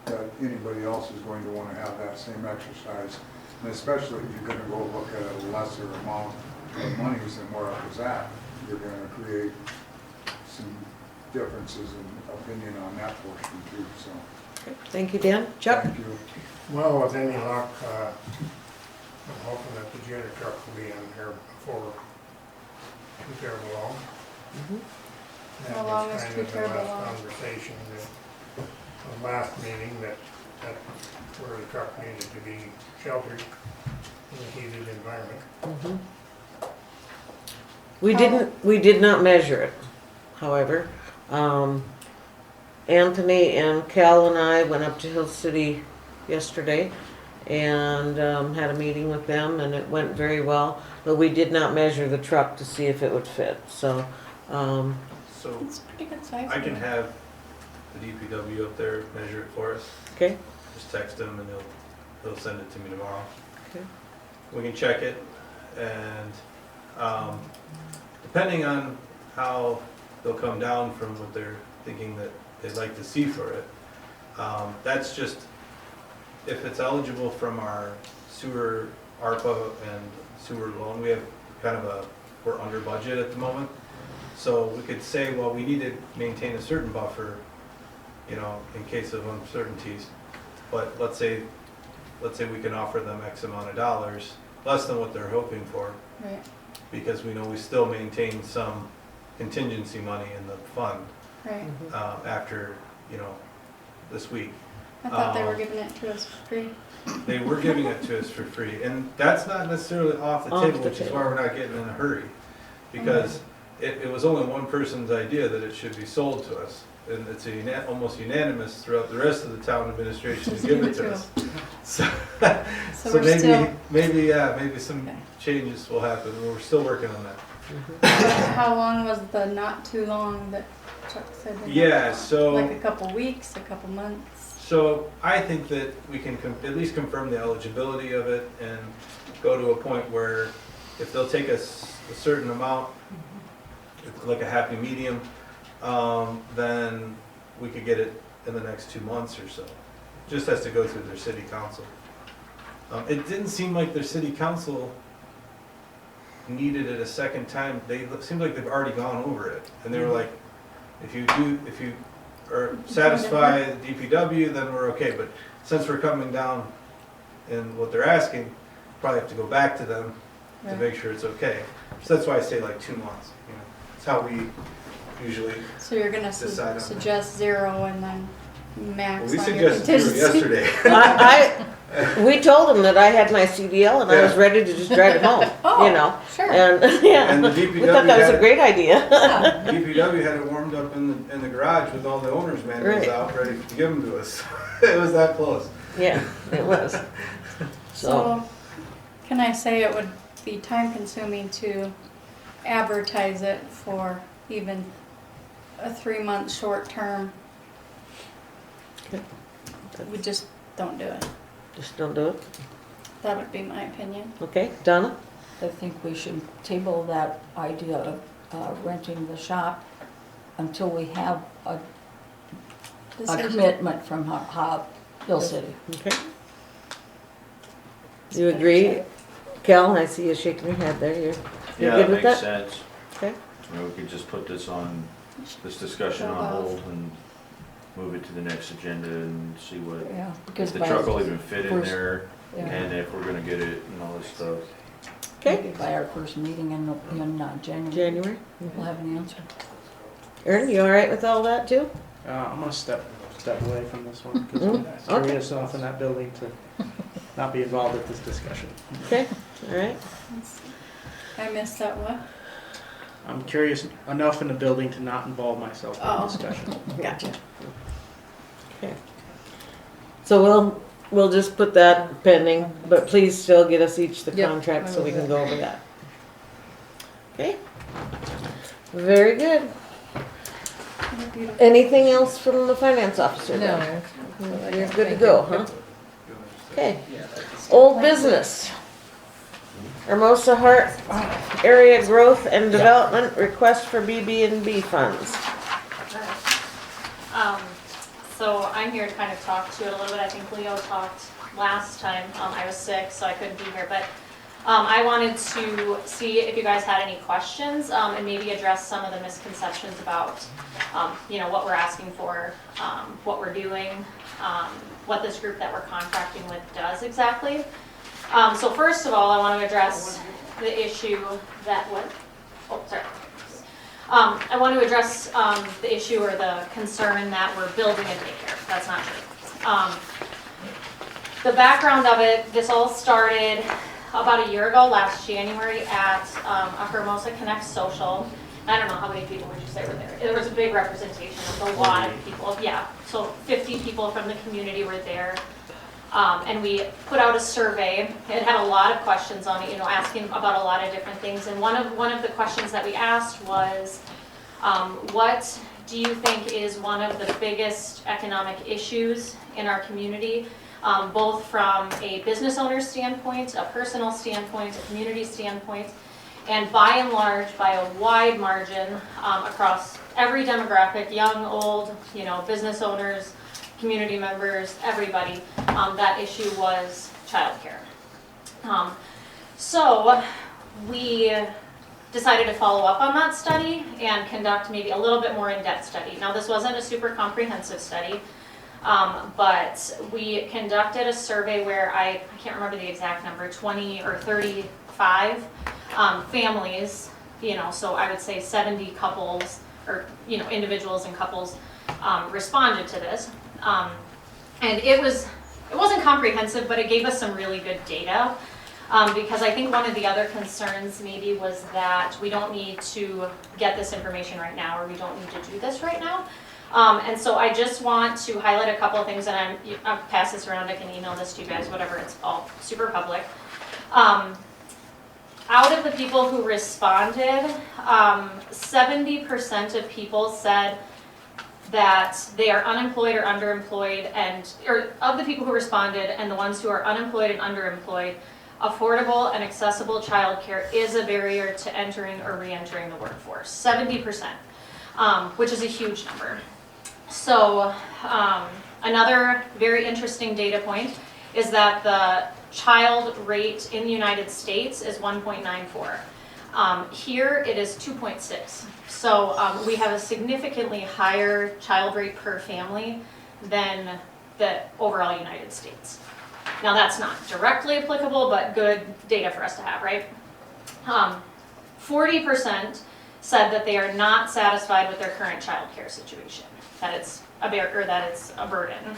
that anybody else is going to want to have that same exercise. And especially if you're going to go look at a lesser amount of monies than where it was at, you're going to create some differences in opinion on that portion too, so. Thank you, Dan. Chuck? Thank you. Well, with any luck, I'm hoping that the janitor truck will be in here before too terrible long. That How was long is kind too of the terrible last long? conversation that, the last meeting, that where the truck needed to be sheltered in a heated environment. We did not measure it, however. Anthony and Cal and I went up to Hill City yesterday and had a meeting with them, and it went very well. But we did not measure the truck to see if it would fit, so. So It's pretty good size. I can have the DPW up there measure it for us. Okay. Just text them and they'll send it to me tomorrow. Okay. We can check it, and depending on how they'll come down from what they're thinking that they'd like to see for it, that's just, if it's eligible from our sewer, ARPA and sewer loan, we have kind of we're under budget at the moment. So we could say, well, we need to maintain a certain buffer, you know, in case of uncertainties. But let's say we can offer them X amount of dollars, less than what they're hoping for, Right, because we know we still maintain some contingency money in the fund right. after, you know, this week. I thought they were giving it to us for free. They were giving it to us for free, and that's not necessarily off the table, which is why we're not getting in a hurry. Because it was only one person's idea that it should be sold to us. And it's almost unanimous throughout the rest of the town administration to give it to us. So we're still- maybe some changes will happen. We're still working on that. How long was the not too long that Chuck said? Yeah, so. Like a couple weeks, a couple months? So I think that we can at least confirm the eligibility of it and go to a point where if they'll take us a certain amount, like a happy medium, then we could get it in the next 2 months or so. Just has to go through their city council. It didn't seem like their city council needed it a second time. It seemed like they've already gone over it. And they were like, if you are satisfy the DPW, then we're okay. But since we're coming down in what they're asking, probably have to go back to them to make sure it's okay. So that's why I say like 2 months, you know. It's how we usually, So you're gonna Decide on that. suggest 0 and then max we on your suggested 0 contingency? yesterday. We told them that I had my CDL and I was Yeah. ready to just drive it home, Oh, you know? sure. And, yeah, And the we thought that was a DPW great idea. DPW had it warmed up in the garage with all the owner's manuals Right. out, ready to give them to us. It was that close. Yeah, it was. So, So, can I say it would be time consuming to advertise it for even a 3-month short term? We just don't do it. just don't do it. That would be my opinion. Okay, Donna? I think we should table that idea of renting the shop until we have a Decision. commitment from Hill City. Okay. Do you agree? Cal, I see you shaking your head there. You're Yeah, good that with makes that? sense. Okay. You know, we could just put this discussion on hold and move it to the next agenda and see what, Yeah, if because the by truck will even fit in first- there, yeah, and if we're gonna get it and all this stuff. maybe Okay, by our first meeting in January, January. we'll have an answer. Aaron, you all right with all that too? I'm gonna step away from this one, because Mm, I'm okay. curious enough in that building to not be involved with this discussion. Okay, all right. I missed that what? I'm curious enough in the building to not involve myself in the Oh. discussion. Gotcha. Okay. So we'll just put that pending, but please still get us each the Yep, contract I so will we do can that. go over that. Okay? Very good. Anything else from the finance officer? then? No. You're good to go, huh? Okay. Old business. Hermosa Heart Area Growth and Development Request for BB&B funds. So I'm here to kind of talk to it a little bit. I think Leo talked last time. I was sick, so I couldn't be here, but I wanted to see if you guys had any questions and maybe address some of the misconceptions about, what we're asking for, what we're doing, what this group that we're contracting with does exactly. So first of all, I want to address the issue that I want to address the issue or the concern that we're building a daycare. That's not true. The background of it, this all started about a year ago, last January, at a Hermosa Connect social. I don't know how many people would you say were there. There was a big representation. There was a lot of people. Yeah, so 50 people from the community were there. And we put out a survey. It had a lot of questions on it, asking about a lot of different things. And one of the questions that we asked was, what do you think is one of the biggest economic issues in our community, both from a business owner standpoint, a personal standpoint, a community standpoint, and by and large, by a wide margin, across every demographic, young, old, business owners, community members, everybody, that issue was childcare. So we decided to follow up on that study and conduct maybe a little bit more in-depth study. Now, this wasn't a super comprehensive study, but we conducted a survey where I can't remember the exact number, 20 or 35 families, so I would say 70 couples or, individuals and couples responded to this. And it wasn't comprehensive, but it gave us some really good data. Because I think one of the other concerns maybe was that we don't need to get this information right now, or we don't need to do this right now. And so I just want to highlight a couple of things, and I'll pass this around, I can email this to you guys, whatever, it's all super public. Out of the people who responded, 70% of people said that they are unemployed or underemployed, or of the people who responded and the ones who are unemployed and underemployed, affordable and accessible childcare is a barrier to entering or re-entering the workforce. 70%, which is a huge number. So another very interesting data point is that the child rate in the United States is 1.94. Here it is 2.6. So we have a significantly higher child rate per family than the overall United States. Now that's not directly applicable, but good data for us to have, right? 40% said that they are not satisfied with their current childcare situation, that it's a burden.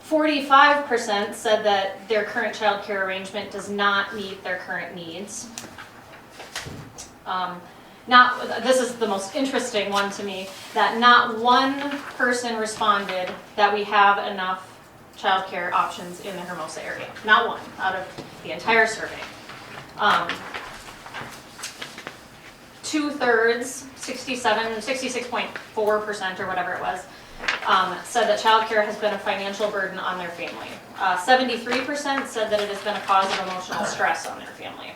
45% said that their current childcare arrangement does not meet their current needs. This is the most interesting one to me, that not one person responded that we have enough childcare options in the Hermosa area. Not one out of the entire survey. 2/3, 66.4% or whatever it was, said that childcare has been a financial burden on their family. 73% said that it has been a cause of emotional stress on their family.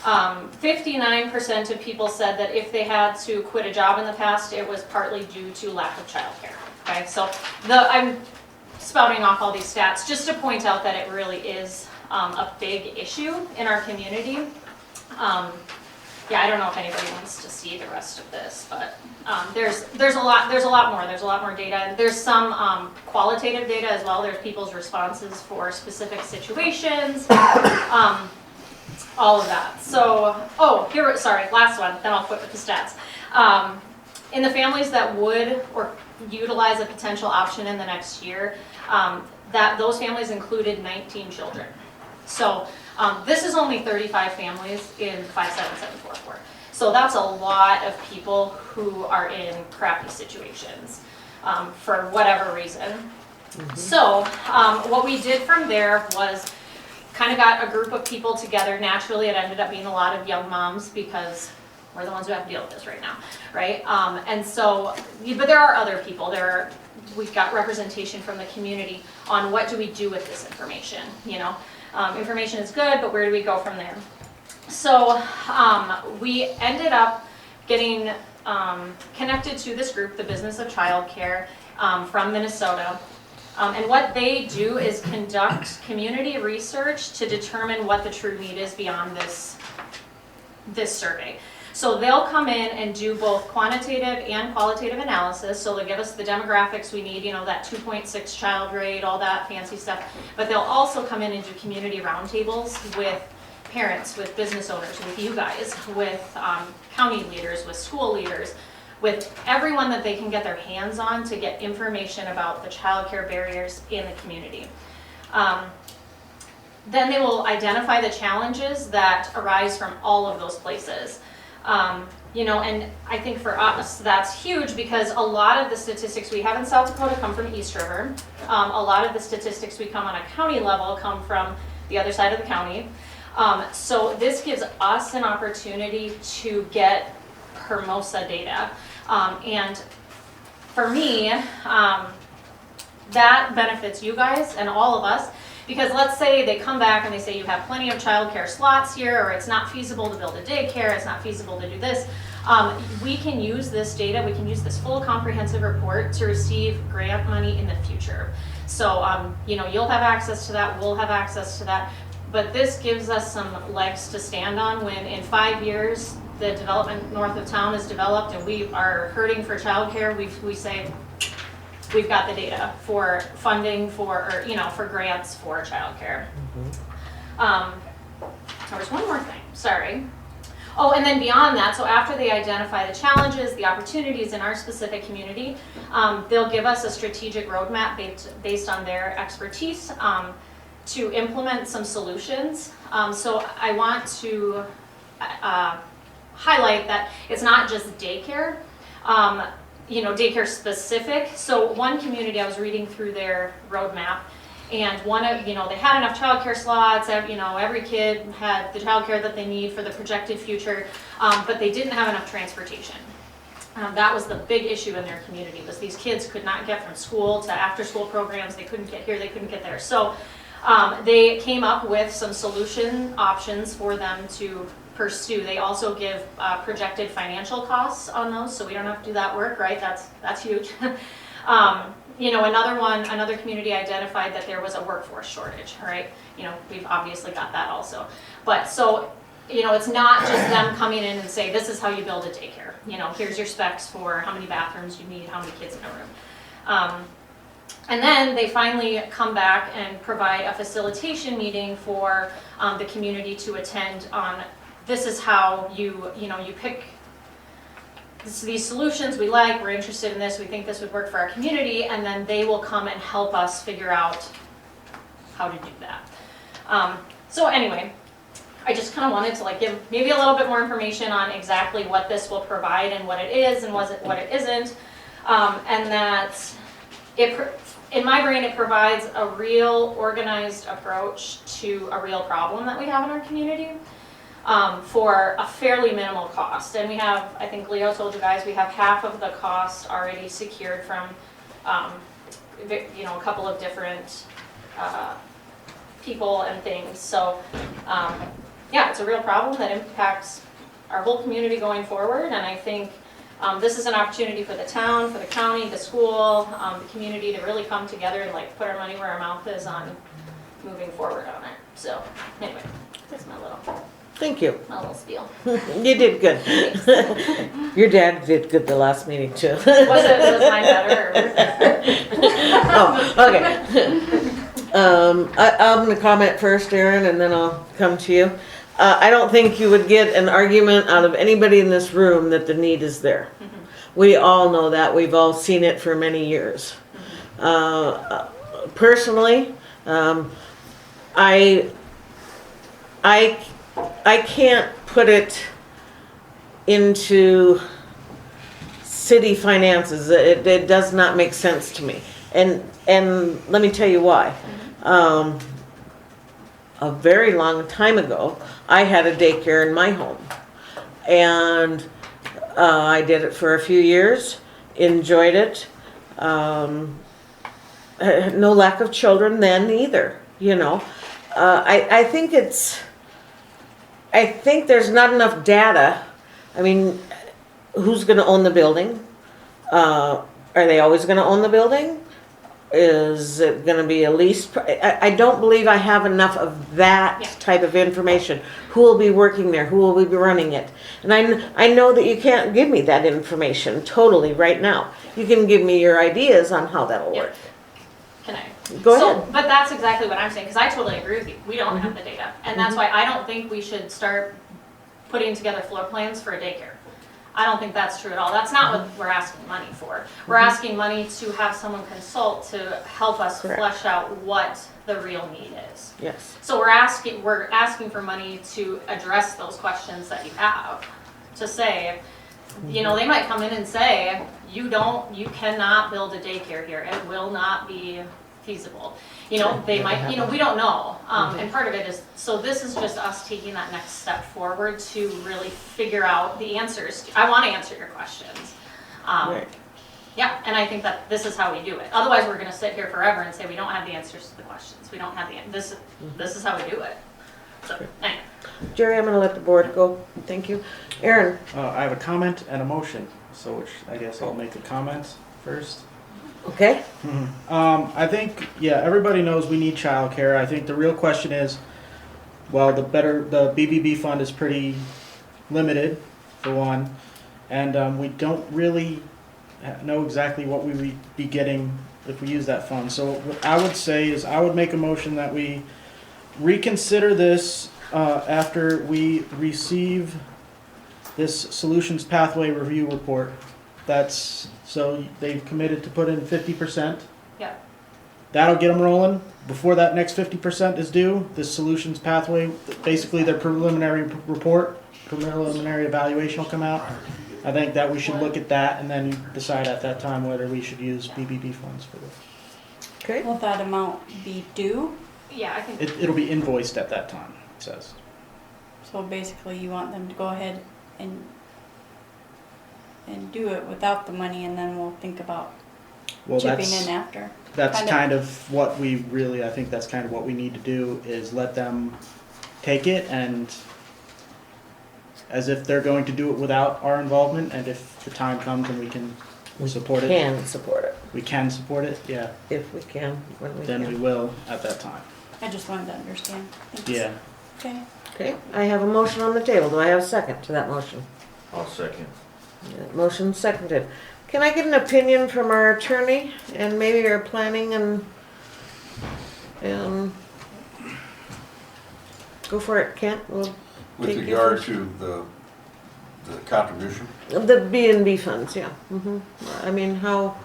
59% of people said that if they had to quit a job in the past, it was partly due to lack of childcare. Okay, so I'm spouting off all these stats just to point out that it really is a big issue in our community. Yeah, I don't know if anybody wants to see the rest of this, but there's a lot more. There's a lot more data. There's some qualitative data as well. There's people's responses for specific situations, all of that. So, last one. Then I'll quit with the stats. In the families that would or utilize a potential option in the next year, those families included 19 children. So. This is only 35 families in 57744. So that's a lot of people who are in crappy situations for whatever reason. Mm-hmm. So what we did from there was kind of got a group of people together. Naturally, it ended up being a lot of young moms because we're the ones who have to deal with this right now, right? And so, but there are other people. We've got representation from the community on what do we do with this information, you know? Information is good, but where do we go from there? So we ended up getting connected to this group, the Business of Childcare, from Minnesota. And what they do is conduct community research to determine what the true need is beyond this survey. So they'll come in and do both quantitative and qualitative analysis. So they'll give us the demographics we need, you know, that 2.6 child rate, all that fancy stuff. But they'll also come in and do community roundtables with parents, with business owners, with you guys, with county leaders, with school leaders, with everyone that they can get their hands on to get information about the childcare barriers in the community. Then they will identify the challenges that arise from all of those places. You know, and I think for us that's huge because a lot of the statistics we have in South Dakota come from East River. A lot of the statistics we come on a county level come from the other side of the county. So this gives us an opportunity to get Hermosa data. And for me, that benefits you guys and all of us. Because let's say they come back and they say you have plenty of childcare slots here, or it's not feasible to build a daycare, it's not feasible to do this. We can use this data, we can use this full comprehensive report to receive grant money in the future. So, you know, you'll have access to that, we'll have access to that, but this gives us some legs to stand on when in 5 years the development north of town is developed and we are hurting for childcare, we say, we've got the data for funding for grants for childcare. Mm-hmm. There was one more thing, sorry. Oh, and then beyond that, so after they identify the challenges, the opportunities in our specific community, they'll give us a strategic roadmap based on their expertise to implement some solutions. So I want to highlight that it's not just daycare. You know, daycare specific. So one community, I was reading through their roadmap, and they had enough childcare slots, you know, every kid had the childcare that they need for the projected future, but they didn't have enough transportation. That was the big issue in their community, was these kids could not get from school to after school programs, they couldn't get here, they couldn't get there. So they came up with some solution options for them to pursue. They also give projected financial costs on those, so we don't have to do that work, right? That's huge. You know, another community identified that there was a workforce shortage, right? You know, we've obviously got that also. But so, you know, it's not just them coming in and say, this is how you build a daycare. You know, here's your specs for how many bathrooms you need, how many kids in a room. And then they finally come back and provide a facilitation meeting for the community to attend on. This is how you pick these solutions we like, we're interested in this, we think this would work for our community, and then they will come and help us figure out how to do that. So anyway, I just kind of wanted to give maybe a little bit more information on exactly what this will provide and what it is and what it isn't, and that in my brain it provides a real organized approach to a real problem that we have in our community. For a fairly minimal cost. And we have, I think Leo told you guys, we have half of the cost already secured from, a couple of different people and things. So, yeah, it's a real problem that impacts our whole community going forward. And I think this is an opportunity for the town, for the county, the school, the community to really come together and put our money where our mouth is on moving forward on it. So, anyway, that's my little... Thank you. My little spiel. You did good. Your dad did good the last meeting too. Was mine better? Oh, okay. I'm going to comment first, Aaron, and then I'll come to you. I don't think you would get an argument out of anybody in this room that the need is there. Mm-hmm. We all know that. We've all seen it for many years. Mm-hmm. Personally, I can't put it into city finances. It does not make sense to me. And let me tell you why. A very long time ago, I had a daycare in my home. And I did it for a few years, enjoyed it. No lack of children then either, I think there's not enough data. I mean, who's going to own the building? Are they always going to own the building? Is it going to be a lease? I don't believe I have enough of that type of information. Who will be working there? Who will be running it? And I know that you can't give me that information totally right now. You can give me your ideas on how that'll work. Can I? Go ahead. But that's exactly what I'm saying, because I totally agree with you. We don't have the data. And that's why I don't think we should start putting together floor plans for a daycare. I don't think that's true at all. That's not what we're asking money for. We're asking money to have someone consult to help us flesh out what the real need is. Yes. So we're asking for money to address those questions that you have. To say, they might come in and say, you cannot build a daycare here. It will not be feasible. They might, we don't know. And part of it is, so this is just us taking that next step forward to really figure out the answers. I want to answer your questions. Yeah, and I think that this is how we do it. Otherwise, we're going to sit here forever and say we don't have the answers to the questions. We don't have this is how we do it. So, anyway. Jerry, I'm going to let the board go. Thank you. Aaron. I have a comment and a motion, so I guess I'll make a comment first. Okay. I think, everybody knows we need childcare. I think the real question is, well, the BBB fund is pretty limited, for one, and we don't really know exactly what we would be getting if we use that fund. So what I would say is I would make a motion that we reconsider this after we receive this solutions pathway review report. So they've committed to put in 50%. Yeah. That'll get them rolling. Before that next 50% is due, this solutions pathway, basically their preliminary evaluation will come out. I think that we should look at that and then decide at that time whether we should use BBB funds for this. Okay. Will that amount be due? Yeah, I think It'll be invoiced at that time, it says. So basically you want them to go ahead and do it without the money, and then we'll think about chipping in after. That's kind of what we really, I think that's kind of what we need to do, is let them take it and as if they're going to do it without our involvement, and if the time comes and we can support it. We can support it. We can support it, yeah. If we can, when we then can. we will at that time. I just wanted to understand. Thanks. Yeah. Okay. Okay, I have a motion on the table. Do I have a second to that motion? I'll second. Motion seconded. Can I get an opinion from our attorney and maybe our planning and go for it, Kent? We'll With take you regard first. to the contribution, The B&B funds, yeah. I mean, how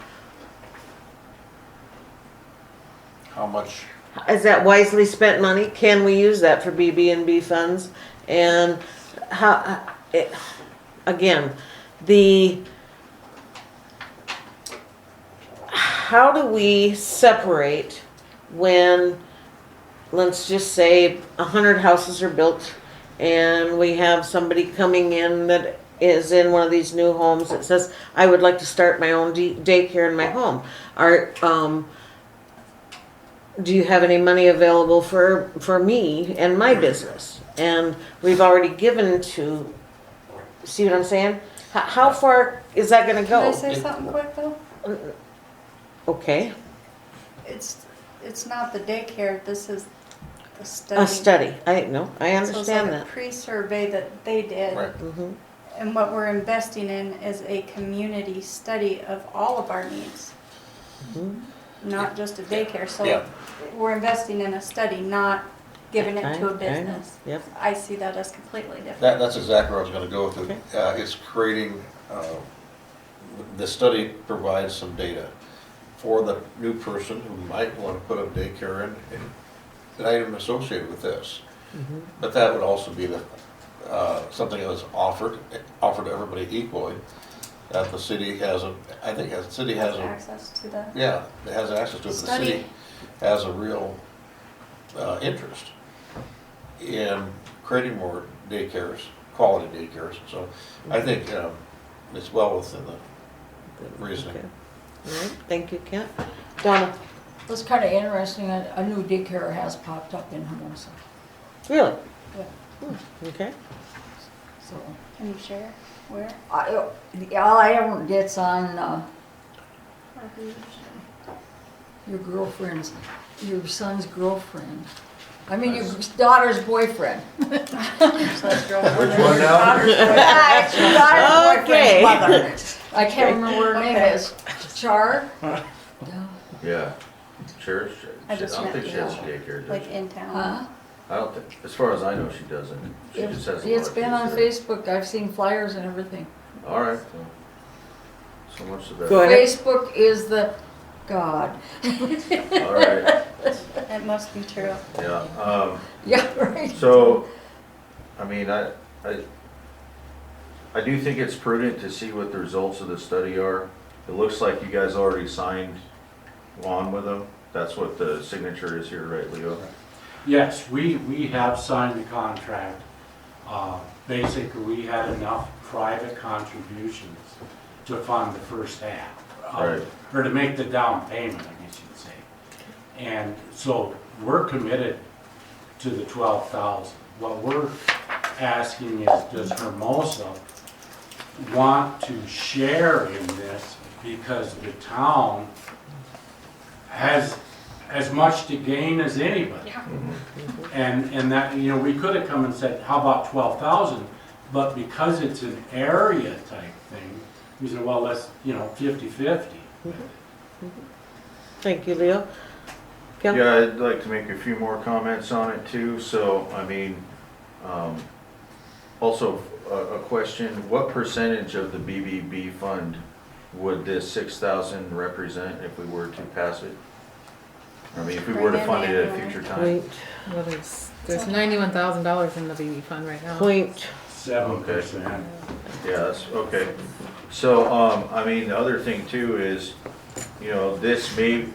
much, is that wisely spent money? Can we use that for BB&B funds? And again, how do we separate when, let's just say, 100 houses are built and we have somebody coming in that is in one of these new homes that says, I would like to start my own daycare in my home. Do you have any money available for me and my business? And we've already given to, see what I'm saying? How far is that gonna Can I go? say something quick though? Okay, It's not the daycare, this is the study. a study, I So it's understand like a that. pre-survey that they did. right? Mhm. And what we're investing in is a community study of all of our needs. Mhm. Not just a daycare, so Yeah. we're investing in a study, not giving it to I a know, business. yep. I see that as completely different. That's exactly where I was gonna go with it. It's creating, the study provides some data for the new person who might wanna put a daycare in, and an item associated with this. But that would also be something that was offered to everybody equally, that the city has the city has Access to the yeah, it has access to it. The study. city has a real interest in creating more daycares, quality daycares. So I think it's well within the reasoning. Okay. All right, thank you, Kent. Donna, It's kind of interesting, a new daycare has popped up in Hermosa, really? Yeah. Okay. so. Can you share where? All I ever gets on your girlfriend's, your son's girlfriend. I mean, your daughter's boyfriend. Which one now? It's your daughter's Okay. boyfriend's mother. I can't remember what her name is. Char? Yeah. Yeah. Sure. I I just don't think meant, she has a yeah, daycare, does Like she? in town. Huh? I don't think, as far as I know, she doesn't. She just has a lot It's of been on kids Facebook. I've seen flyers and everything. there. All right. So much the better. Go ahead. Facebook is the God. All right. It must be true. Yeah. Yeah, right. So, I mean, I do think it's prudent to see what the results of the study are. It looks like you guys already signed on with them. That's what the signature is here, right, Leo? Yes, we have signed the contract. Basically, we had enough private contributions to fund the first half. Right. Or to make the down payment, I guess you'd say. And so we're committed to the 12,000. What we're asking is, does Hermosa want to share in this because the town has as much to gain as anybody? And that, you know, we could have come and said, how about 12,000? But because it's an area type thing, we said, well, let's, 50-50. Thank you, Leo. Kim? Yeah, I'd like to make a few more comments on it too. So, I mean, also a question, what percentage of the BBB fund would this 6,000 represent if we were to pass it? I mean, if we were to fund it at a future time. Point, Well, there's $91,000 in the BB fund right now. point, 7%. Yeah, that's, okay. So, I mean, the other thing too is, this may,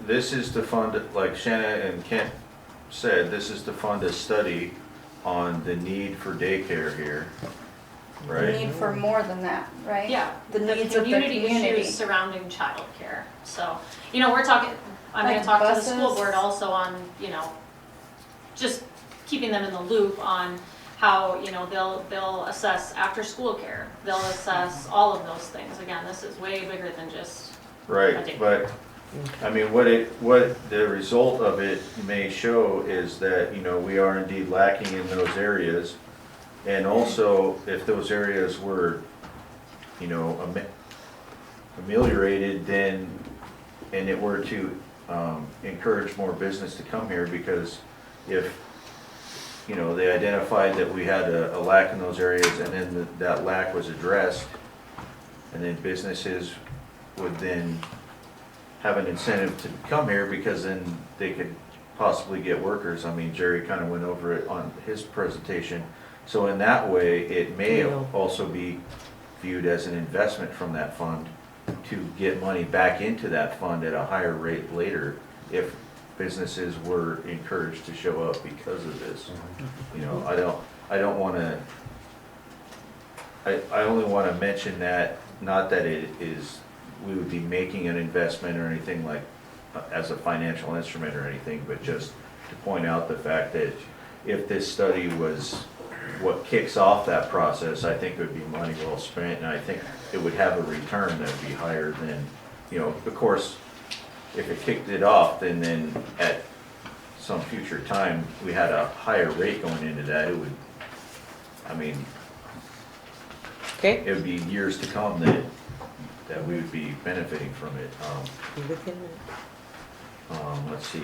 this is to fund, like Shanna and Kent said, this is to fund a study on the need for daycare here, The right? need for more than that, right? Yeah, The the needs of the community community. issues surrounding childcare. So, we're talking, I'm gonna Like talk to the school buses? board also on, just keeping them in the loop on how, they'll assess after-school care. They'll assess all of those things. Again, this is way bigger than just Right, but, I mean, what the result of it may show is that, we are indeed lacking in those areas. And also, if those areas were, you know, ameliorated, then, and it were to encourage more business to come here, because if, you know, they identified that we had a lack in those areas, and then that lack was addressed, and then businesses would then have an incentive to come here, because then they could possibly get workers. I mean, Jerry kind of went over it on his presentation. So in that way, it may also be viewed as an investment from that fund to get money back into that fund at a higher rate later, if businesses were encouraged to show up because of this. You know, I don't want to, I only want to mention that, not that it is, we would be making an investment or anything like, as a financial instrument or anything, but just to point out the fact that if this study was what kicks off that process, I think it would be money well spent, and I think it would have a return that would be higher than, you know, of course, if it kicked it off, then at some future time, we had a higher rate going into that, it would, I mean, Okay. it would be years to come that we would be benefiting from it. Let's see.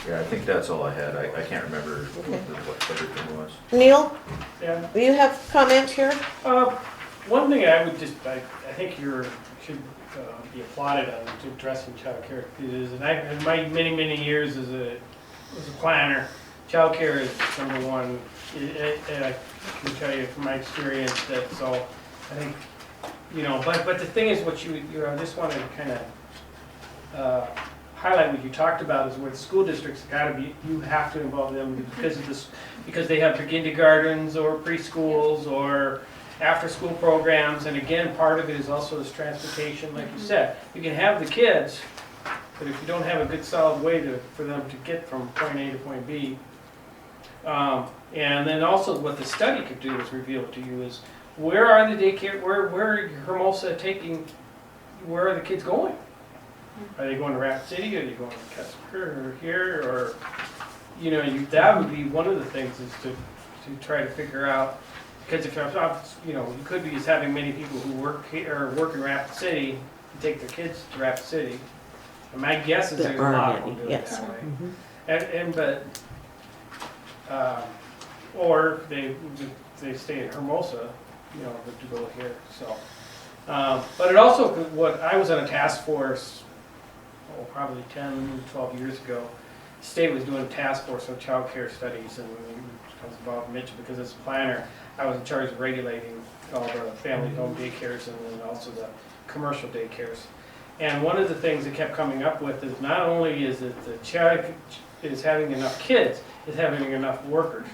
Yeah, I think that's all I had. I can't remember what everything was. Neil, Yeah. do you have comments here? One thing I would just, I think you should be applauded on addressing childcare, is, and I, in my many years as a planner, childcare is number one. And I can tell you from my experience that, so I think, you know, but the thing is, what I just wanted to kind of highlight what you talked about is where the school districts gotta be, you have to involve them because of this, because they have the kindergartens or preschools or after-school programs, and again, part of it is also this transportation, like you said. You can have the kids, but if you don't have a good solid way for them to get from point A to point B, and then also what the study could do is reveal to you is, where are the daycare, where are Hermosa taking, where are the kids going? Are they going to Rapid City, or are they going to Casper, or here, or, you know, that would be one of the things, is to try to figure out, because if, you know, you could be just having many people who work here, or work in Rapid City, and take their kids to Rapid City. And my guess is there's a lot of them doing it that way. Or they stay at Hermosa, you know, to go here, so. But it also, what I was on a task force, probably 10, 12 years ago. The state was doing a task force on child care studies, and I was involved in Mitchell because as a planner, I was in charge of regulating all the family home daycares and then also the commercial daycares. And one of the things that kept coming up with is not only is it the child is having enough kids, it's having enough workers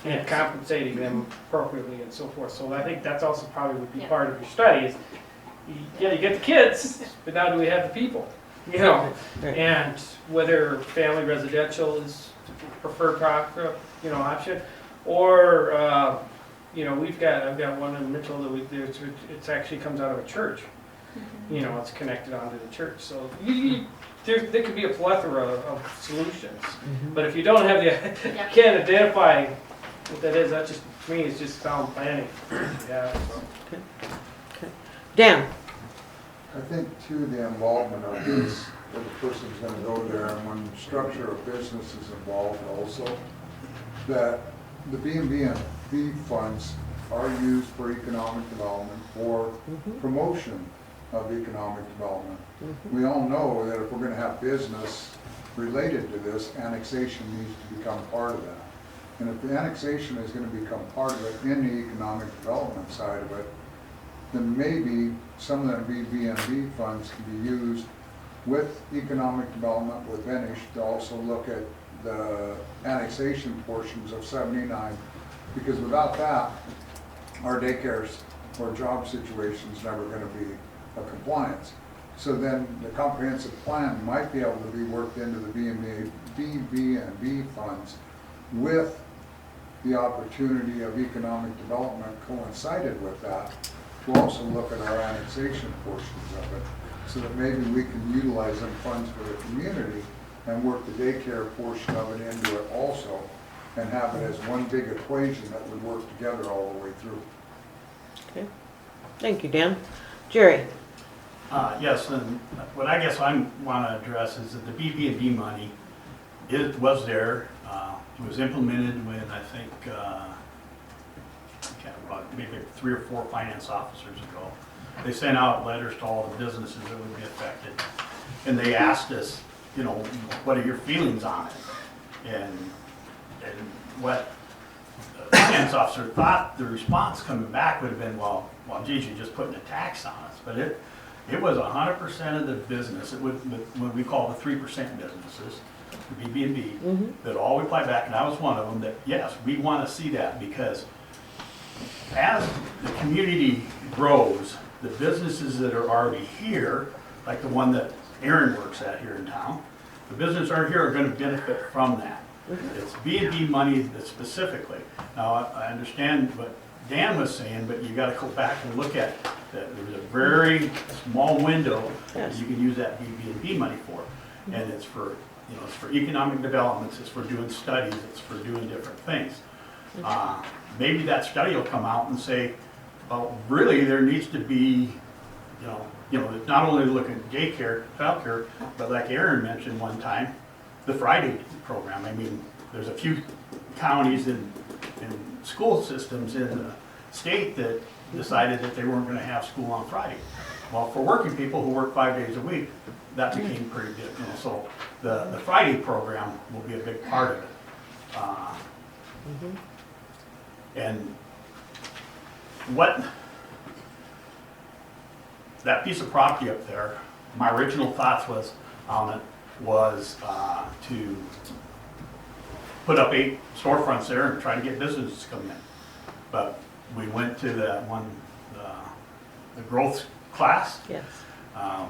and compensating them appropriately and so forth. So I think that's also probably would be part of your study is, yeah, you get the kids, but now do we have the people? You know, and whether family residential is preferred option, or you know, I've got one in Mitchell that it actually comes out of a church. You know, it's connected onto the church. So there could be a plethora of solutions. But if you don't have can't identify what that is, that just, to me, it's just sound planning. Yeah. So. Dan? I think too, the involvement of this, that the person's gonna go there, and when structure of business is involved also, that the B&B funds are used for economic development, for promotion of economic development. We all know that if we're gonna have business related to this, annexation needs to become part of that. And if the annexation is gonna become part of it in the economic development side of it, then maybe some of the B&B funds can be used with economic development with Venice to also look at the annexation portions of 79, because without that, our daycares or job situations never going to be a compliance. So then the comprehensive plan might be able to be worked into the B&B funds with the opportunity of economic development coincided with that, to also look at our annexation portions of it, so that maybe we can utilize them funds for the community and work the daycare portion of it into it also, and have it as one big equation that would work together all the way through. Okay. Thank you, Dan. Jerry? Yes, and what I guess I want to address is that the BB&B money, it was there. It was implemented when I think, maybe 3 or 4 finance officers ago. They sent out letters to all the businesses that would be affected. And they asked us, you know, what are your feelings on it? And what the finance officer thought the response coming back would have been, well, geez, you're just putting a tax on us. But it was 100% of the business, it would, what we call the 3% businesses, the BB&B, that all replied back, and I was one of them, that yes, we want to see that, because as the community grows, the businesses that are already here, like the one that Aaron works at here in town, the businesses that are here are going to benefit from that. It's B&B money that specifically. Now, I understand what Dan was saying, but you got to go back and look at that. There's a very small window that you can use that BB&B money for, and it's for, you know, it's for economic developments, it's for doing studies, it's for doing different things. Maybe that study will come out and say, well, really, there needs to be, you know, not only look at daycare, childcare, but like Aaron mentioned one time, the Friday program. I mean, there's a few counties and school systems in the state that decided that they weren't going to have school on Friday. Well, for working people who work 5 days a week, that became pretty good. You know, so the Friday program will be a big part of it. And what that piece of property up there, my original thoughts was on it was to put up 8 storefronts there and try to get businesses to come in. But we went to the the growth class. Yes.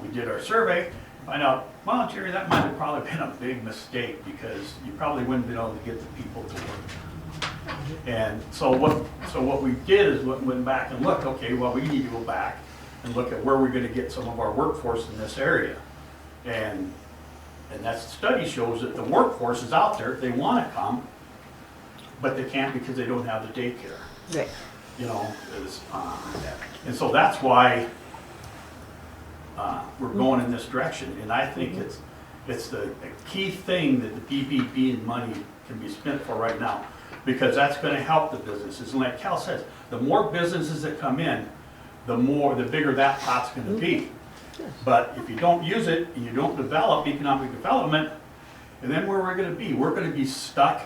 We did our survey, find out, well, Jerry, that might have probably been a big mistake, because you probably wouldn't have been able to get the people to work. And so what we did is went back and looked, okay, well, we need to go back and look at where we're going to get some of our workforce in this area. And that study shows that the workforce is out there, they want to come, but they can't because they don't have the daycare. Right. You know, and so that's why we're going in this direction. And I think it's the key thing that the BBB and money can be spent for right now, because that's going to help the businesses. And like Cal says, the more businesses that come in, the bigger that pot's going to be. But if you don't use it and you don't develop economic development, and then where we're going to be? We're going to be stuck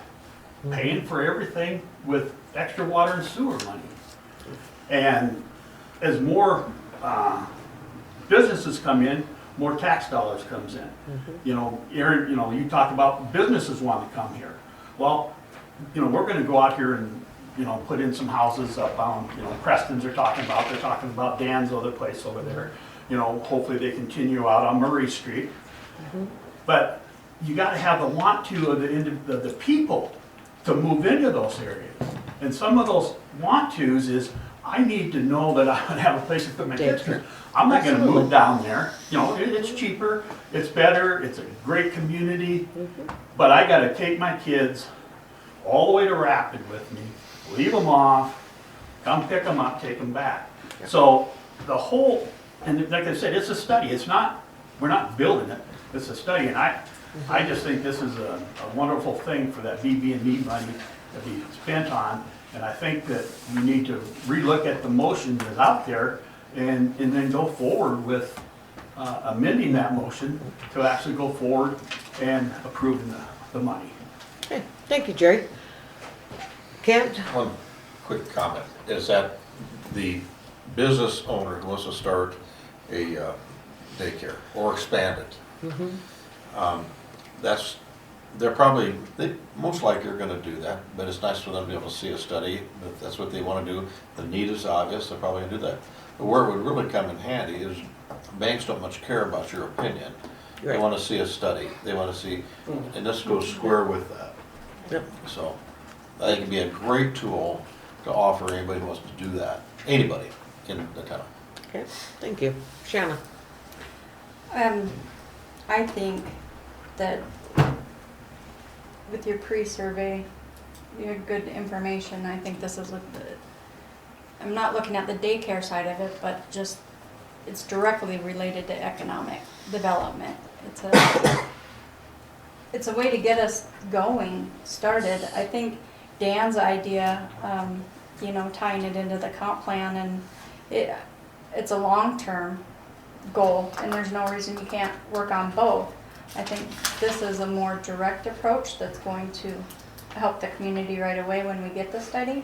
paying for everything with extra water and sewer money. And as more businesses come in, more tax dollars comes in. You know, Aaron, you know, you talk about businesses want to come here. Well, you know, we're going to go out here and, you know, put in some houses up on, you know, Preston's they're talking about Dan's other place over there. You know, hopefully they continue out on Murray Street. But you got to have the want to of the people to move into those areas. And some of those want tos is, I need to know that I would have a place to put my kids. I'm not going to move down there. You know, it's cheaper, it's better, it's a great community, but I got to take my kids all the way to Rapid with me, leave them off, come pick them up, take them back. So the whole, and like I said, it's a study. It's not, we're not building it. It's a study, and I just think this is a wonderful thing for that BB&B money to be spent on. And I think that we need to relook at the motion that's out there and then go forward with amending that motion to actually go forward and approving the money. Okay, thank you, Jerry. Kent? One quick comment is that the business owner who wants to start a daycare or expand it, they most likely are going to do that, but it's nice for them to be able to see a study. If that's what they want to do, the need is obvious, they're probably going to do that. But where it would really come in handy is banks don't much care about your opinion. Right. They want to see a study. They want to see, and this goes square with that. Yep. So I think it'd be a great tool to offer anybody who wants to do that. Anybody in the town. Okay, thank you. Shanna? I think that with your pre-survey, you had good information. I think this is I'm not looking at the daycare side of it, but just, it's directly related to economic development. It's a way to get us going, started. I think Dan's idea, you know, tying it into the comp plan, and it's a long-term goal, and there's no reason you can't work on both. I think this is a more direct approach that's going to help the community right away when we get the study.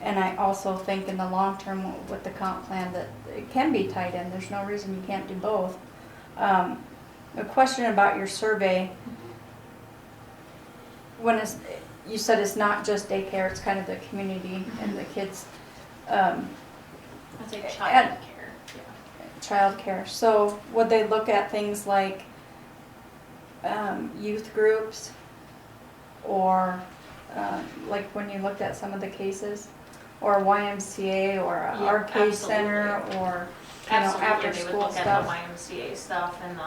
And I also think in the long term with the comp plan that it can be tied in. There's no reason you can't do both. A question about your survey. You said it's not just daycare, it's kind of the community and the kids. I'd say child care. Child care. So would they look at things like youth groups, or like when you looked at some of the cases, or YMCA, or arcade center, or after they would school look stuff? at the YMCA stuff and the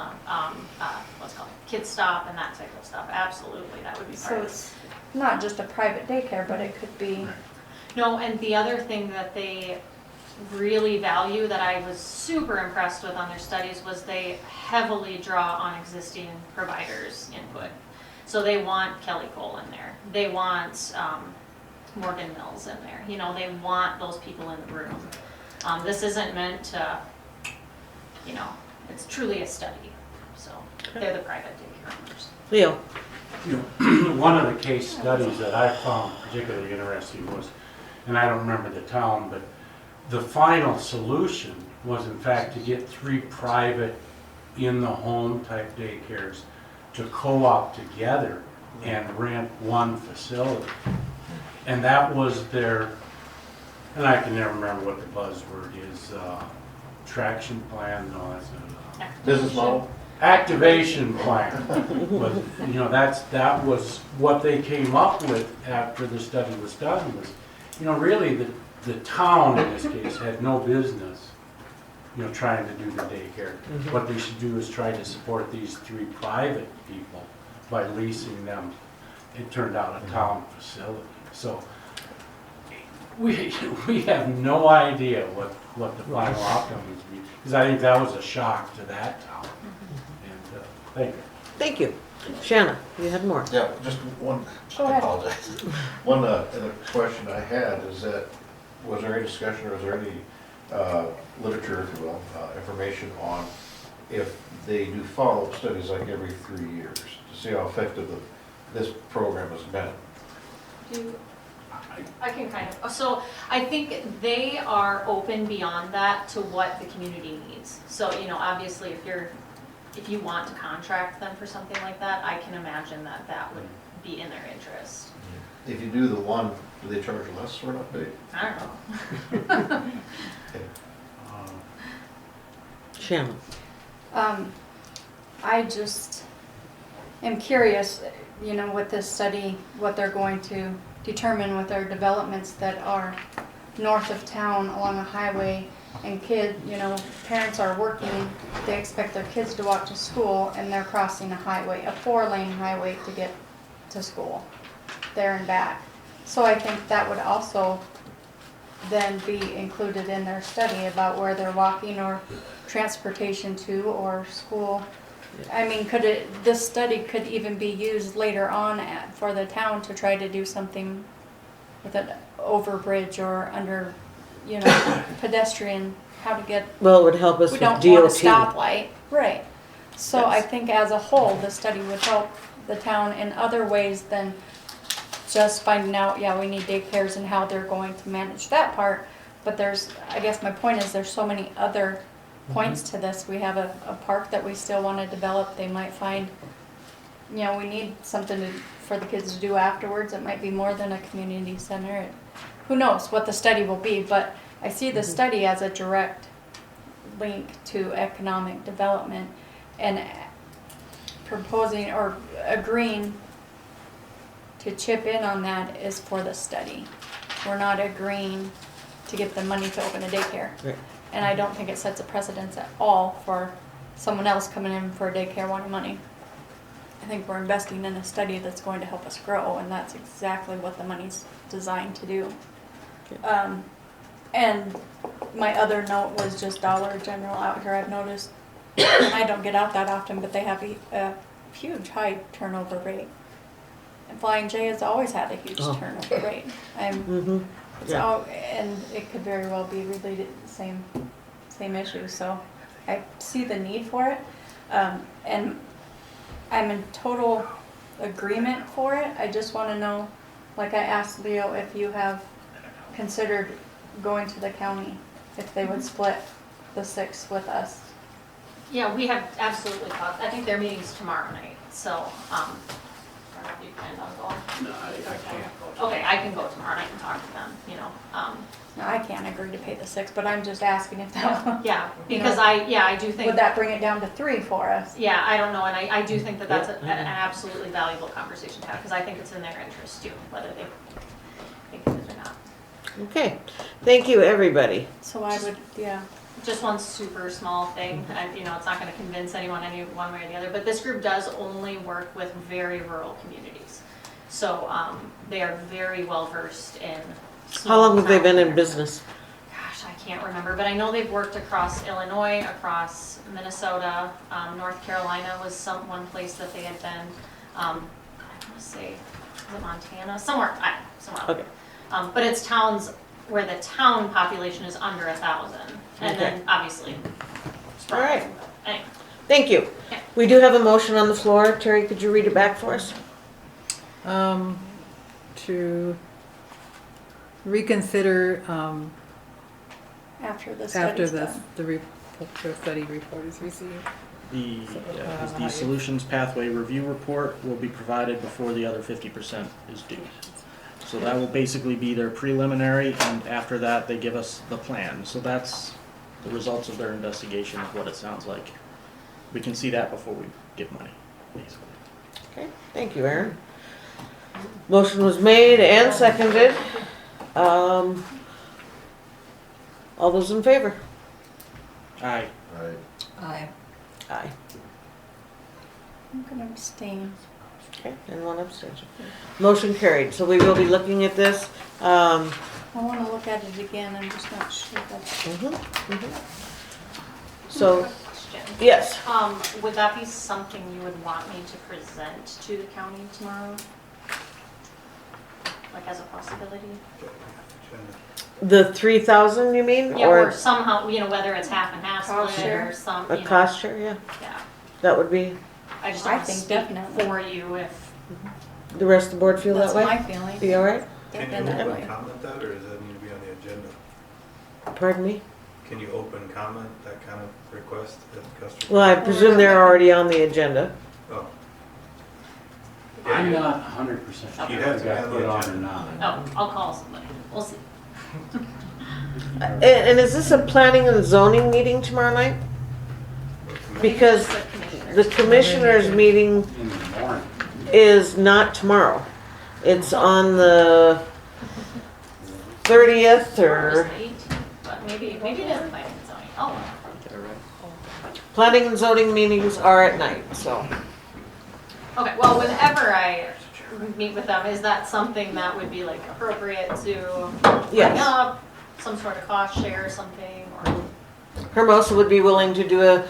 what's it called, Kids Stop and that type of stuff. Absolutely, that would be part So of it. it's not just a private daycare, but it could be. No, and the other thing that they really value that I was super impressed with on their studies was they heavily draw on existing providers' input. So they want Kelly Cole in there. They want Morgan Mills in there. You know, they want those people in the room. This isn't meant to, you know, it's truly a study. So they're the private daycare owners. Leo? One of the case studies that I found particularly interesting was, and I don't remember the town, but the final solution was in fact to get 3 private in-the-home type daycares to co-op together and rent one facility. And that was their, and I can never remember what the buzzword is, traction plan, no, that's not. Business model? Activation plan. Was, you know, that was what they came up with after the study was done was, you know, really the town in this case had no business, you know, trying to do the daycare. What they should do is try to support these 3 private people by leasing them. It turned out a town facility. So we have no idea what the final outcome is, because I think that was a shock to that town. And thank you. Thank you. Shanna, you had more? Yeah, just one, Go I ahead. apologize. One question I had is that, was there any discussion or was there any literature, if you will, information on if they do follow-up studies like every 3 years to see how effective this program has been? I can kind of, so I think they are open beyond that to what the community needs. So, you know, obviously if you want to contract them for something like that, I can imagine that would be in their interest. If you do the one, do they charge less for an update? I don't know. Shanna? I just am curious, you know, with this study, what they're going to determine with their developments that are north of town along a highway, and parents are working, they expect their kids to walk to school, and they're crossing a highway, a 4-lane highway to get to school, there and back. So I think that would also then be included in their study about where they're walking or transportation to or school. I mean, this study could even be used later on for the town to try to do something with an overbridge or under, pedestrian, how to get. Well, it would help us We with don't DOT. want a stoplight, right. So I Yes. think as a whole, the study would help the town in other ways than just finding out, we need daycares and how they're going to manage that part. But I guess my point is there's so many other points to this. We have a park that we still want to develop. They might find, we need something for the kids to do afterwards. It might be more than a community center. Who knows what the study will be, but I see the study as a direct link to economic development, and proposing or agreeing to chip in on that is for the study. We're not agreeing to give them money to open a daycare. Right. And I don't think it sets a precedence at all for someone else coming in for a daycare wanting money. think we're investing in a study that's going to help us grow, and that's exactly what the money's designed to do. And my other note was just Dollar General out here, I've noticed, and I don't get out that often, but they have a huge high turnover rate. And Flying J has always had a huge turnover rate. And it could very well be related to the same issue, so I see the need for it. And I'm in total agreement for it. I just want to know, like I asked Leo, if you have considered going to the county, if they would split the 6 with us. Yeah, we have absolutely talked. I think their meeting's tomorrow night, so, I don't know if you planned on going. No, I can't go. Okay, I can go tomorrow night and talk to them, you know. No, I can't agree to pay the 6, but I'm just asking if that, Yeah, You because know, I do think. would that bring it down to 3 for us? Yeah, I don't know, and I do think that that's an absolutely valuable conversation to have, because I think it's in their interest too, whether they think it is or not. Okay, thank you, everybody. So I would, yeah. Just one super small thing, and you know, it's not gonna convince anyone any one way or the other, but this group does only work with very rural communities. So, they are very well versed in How long have they small been in town business? Gosh, I can't remember, but I know they've worked across Illinois, across Minnesota, North Carolina was one place that they had been. I want to say, was it Montana? Somewhere. Okay. But it's towns where the town population is under 1,000, and Okay. then obviously. All right. Anyway. Thank you. Yeah. We do have a motion on the floor. Terry, could you read it back for us? To reconsider, After the after study's done. the study report is received. The solutions pathway review report will be provided before the other 50% is due. So that will basically be their preliminary, and after that, they give us the plan. So that's the results of their investigation of what it sounds like. We can see that before we give money, basically. Okay, thank you, Aaron. Motion was made and seconded. All those in favor? Aye. Aye. Aye. I'm gonna abstain. Okay, and one abstention. Motion carried, so we will be looking at this. I want to look at it again, I'm just not sure that. So, Question. yes, Would that be something you would want me to present to the county tomorrow? Like as a possibility? the 3,000 you mean? Yeah, or somehow, you know, whether it's half and half Cost split share? or some, A you know. cost share, yeah, Yeah, that would be, I just I don't want to think speak definitely. for you if, the rest of the board feel That's that way? my feeling. Be all right? Can you Definitely. open comment that, or does that need to be on the agenda? Pardon me? Can you open comment, that kind of request at the customer? Well, I presume they're already on the agenda. Oh. I'm not 100% sure You'd if have it to got have put the on or agenda. not. oh, I'll call somebody, we'll see. And is this a planning and zoning meeting tomorrow night? Because the commissioners' meeting In the morning. is not tomorrow. It's on the 30th Or or, just the 18th, but maybe it is planning and zoning, oh. planning and zoning meetings are at night, so. Okay, well, whenever I meet with them, is that something that would be like appropriate to bring Yes. up? Some sort of cost share or something, or? Hermosa would be willing to do a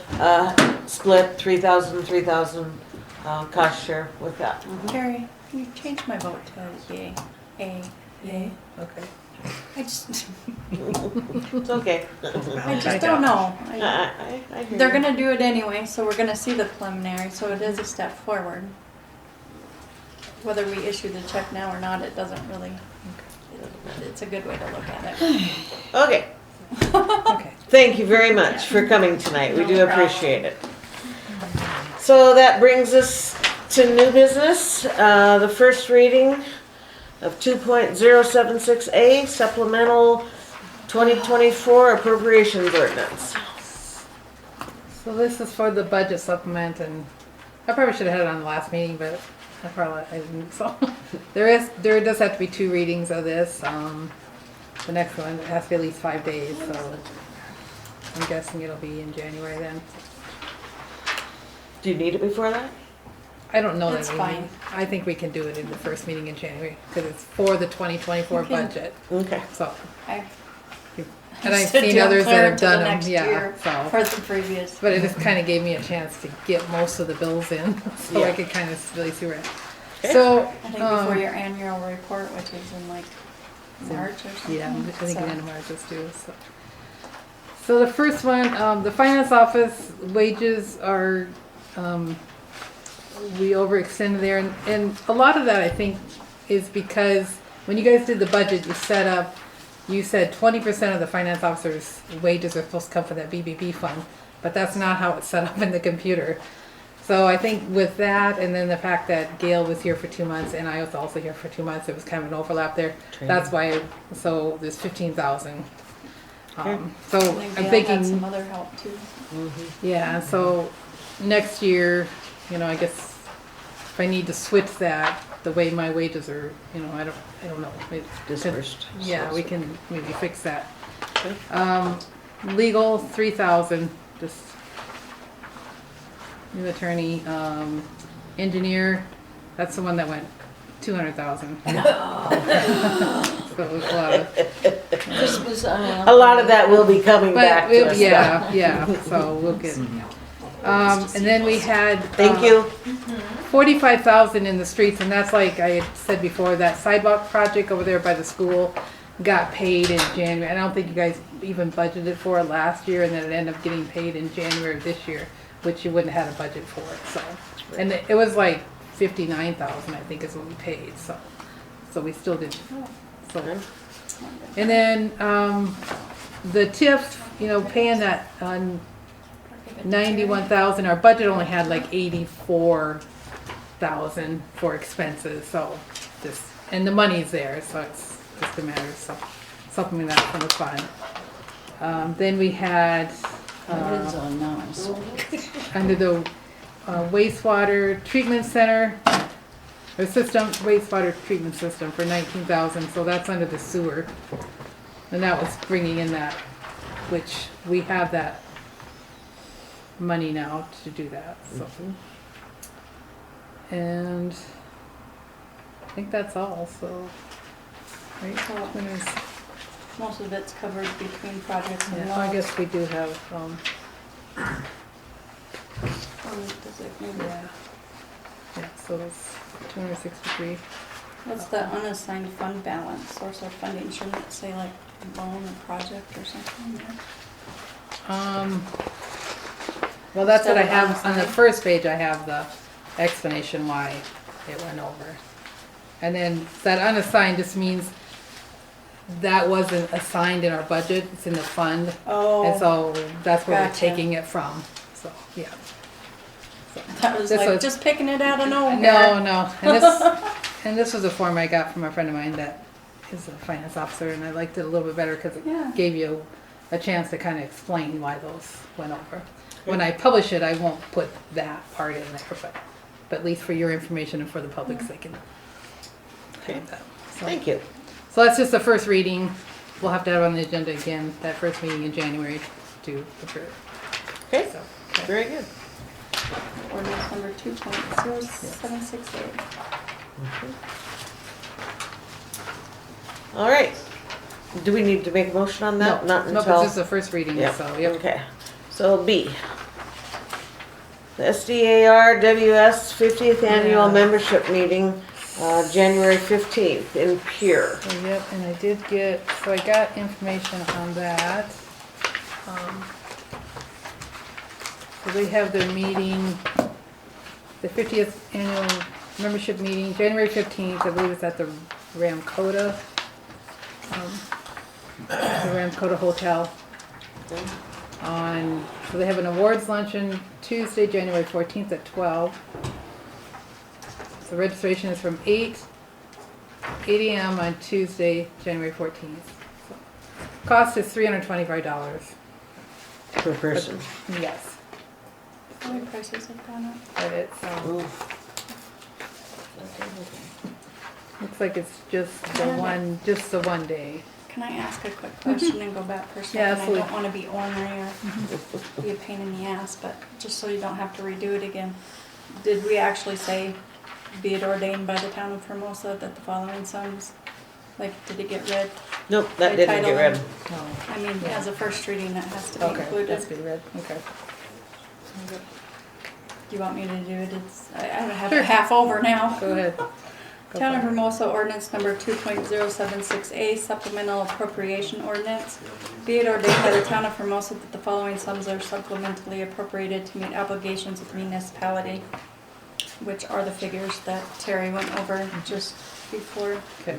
split 3,000 cost share with that. Carrie, can you change my vote to yay? Yay. Okay. I just, It's okay. I just don't know. I hear They're you. gonna do it anyway, so we're gonna see the preliminary, so it is a step forward. Whether we issue the check now or not, it doesn't really, it's a good way to look at it. Okay, Okay. thank you very much for coming tonight. We No do problem. appreciate it. So that brings us to new business, the first reading of 2.076A supplemental 2024 appropriations ordinance. So this is for the budget supplement, and I probably should have had it on the last meeting, but I didn't, so. There does have to be 2 readings of this. The next one has to be at least 5 days, so I'm guessing it'll be in January then. Do you need it before that? I don't know that It's we fine. need, I think we can do it in the first meeting in January, because it's for the 2024 Okay. budget, Okay. so. I And I've said seen to others that clear have to the done them, next yeah, year so. For the previous. But it just kind of gave me a chance to get most of the bills in, so I Yeah. could kind of really see where. Okay. So, I think before your annual report, which is in like March or something. yeah, I think so. the end of March is due, so. So the first one, the finance office wages are, we overextended there, and a lot of that, I think, is because when you guys did the budget, you said 20% of the finance officer's wages are supposed to come from that BBB fund, but that's not how it's set up in the computer. So I think with that, and then the fact that Gail was here for 2 months, and I was also here for 2 months, it was kind of an overlap there. That's why, so there's 15,000. So And I'm then Gail had thinking, some other help too. yeah, so next year, I guess if I need to switch that, the way my wages are, I don't know. Dispersed. Yeah, we can maybe fix that. Okay. Legal, 3,000, just new attorney, engineer, that's the one that went 200,000. So it was a lot of, This was, A lot of that will be coming back but, to us. yeah, so we'll get, and then we had. Thank you. 45,000 in the streets, and that's like I had said before, that sidewalk project over there by the school got paid in January. I don't think you guys even budgeted for it last year, and then it ended up getting paid in January of this year, which you wouldn't have had a budget for it, so. And it was like 59,000, I think, is what we paid, so we still did, so. And then, the TIF, paying that, 91,000, our budget only had like 84,000 for expenses, so and the money's there, so it's just a matter of supplementing that from the fund. Then we had, it's on now, so. under the wastewater treatment center, or wastewater treatment system for 19,000, so that's under the sewer. And that was bringing in that, which we have that money now to do that, so. And I think that's all, so. Right, So- when is- Most of it's covered between projects and yeah, I loans. guess we do have, yeah, so it's 263. What's the unassigned fund balance, source of funding, shouldn't it say like loan or project or something? Well, that's what I Instead of have, on the unassigned. first page, I have the explanation why it went over. And then that unassigned just means that wasn't assigned in our budget, it's in the fund. Oh. And so that's where we're Gotcha. taking it from, so, yeah. So, That was this like just picking it out of nowhere. No, and this was a form I got from a friend of mine that is a finance officer, and I liked it a little bit better because it Yeah. gave you a chance to kind of explain why those went over. When I publish it, I won't put that part in there, but at least for your information and for the public's sake. Okay. So- Thank you. So that's just the first reading. We'll have to have it on the agenda again, that first meeting in January to approve. Okay, So, very good. Ordinance number 2.0768. All right. Do we need to make a motion on that? Not Nope, until. it's just the first reading, Yep. so, yep. Okay, so B. The SDAR WS 50th Annual Yeah. Membership Meeting, January 15th in Pierre. So, yep, and I did get, so I got information on that. So they have their meeting, the 50th annual membership meeting, January 15th, I believe it's at the Ramcota, the Ramcota Hotel. So they have an awards luncheon Tuesday, January 14th at 12. So registration is from 8 a.m. on Tuesday, January 14th. So, cost is $325. Per person. Yes, How many prices have gone up? but it's, looks like it's just the one day. Can I ask a quick question and go back for a second? Yeah, I absolutely. don't want to be ornery or be a pain in the ass, but just so you don't have to redo it again. did we actually say, be it ordained by the town of Hermosa that the following sums, like, did it get read? Nope, that By didn't title get read. and- Oh, I mean, as a first reading, that has to be okay, included. that's be read, okay. Do you want me to do it? I have Sure. it half over now. Go ahead. Town of Hermosa ordinance number 2.076A supplemental appropriation ordinance. Be it ordained by the town of Hermosa that the following sums are supplementally appropriated to meet obligations of the municipality, which are the figures that Terry went over just before. Okay.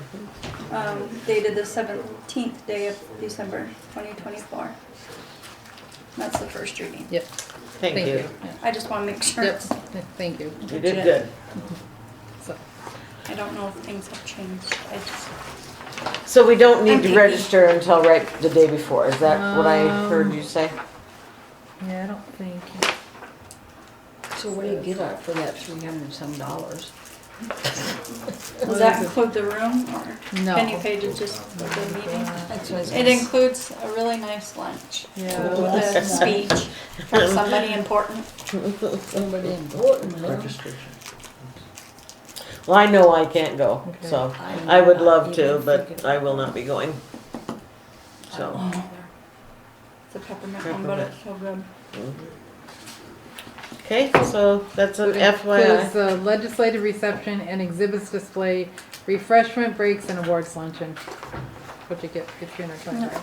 Dated the 17th day of December 2024. That's the first reading. Yep. Thank you. Yeah. I just want to make sure. Yep, it's- thank you. You did good. So, I don't know if things have changed. I just. So we don't need I'm to picky. register until right the day before, is that what I heard you say? yeah, I don't think, So what do you get out for that $300 and some? Does that include the room or No. can you pay to just for the meeting? That's what I was It gonna includes a really nice lunch yeah. with a speech from somebody important. say. Somebody important, huh? Well, I know I can't go, Okay. so I'm I would not love to, even but thinking I will not be going. So, It's a peppermint one, but it's so good. okay, so that's an Includes FYI. the legislative reception and exhibits display, refreshment breaks and awards luncheon. What you get, $325.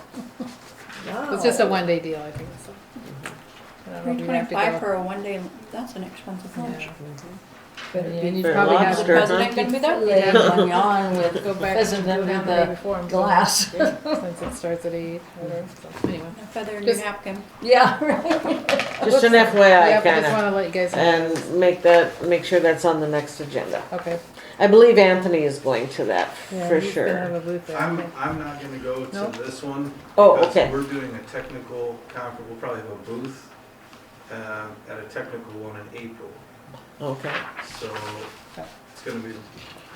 It's just a one-day deal, I think, so. I don't know if you have to $325 go. for a one day, that's an expensive lunch. Yeah. Better Yeah, be and you for probably have lobster, The huh? president gonna be there? laying on yawn with Go back pheasant and go under down the day the before and go. glass. Yeah, since it starts at 8, whatever, so, anyway. A feather in your Just- napkin. Yeah, right. Just an Yeah, FYI, I just kinda, wanna let you guys know. and make sure that's on the next agenda. Okay. I believe Anthony is going to that, Yeah, for he's gonna have sure. a booth there. I'm, okay. I'm not gonna go to Nope. this one. Oh, because okay. We're doing a technical conference, we'll probably have a booth, at a technical one in April. Okay, So it's gonna be,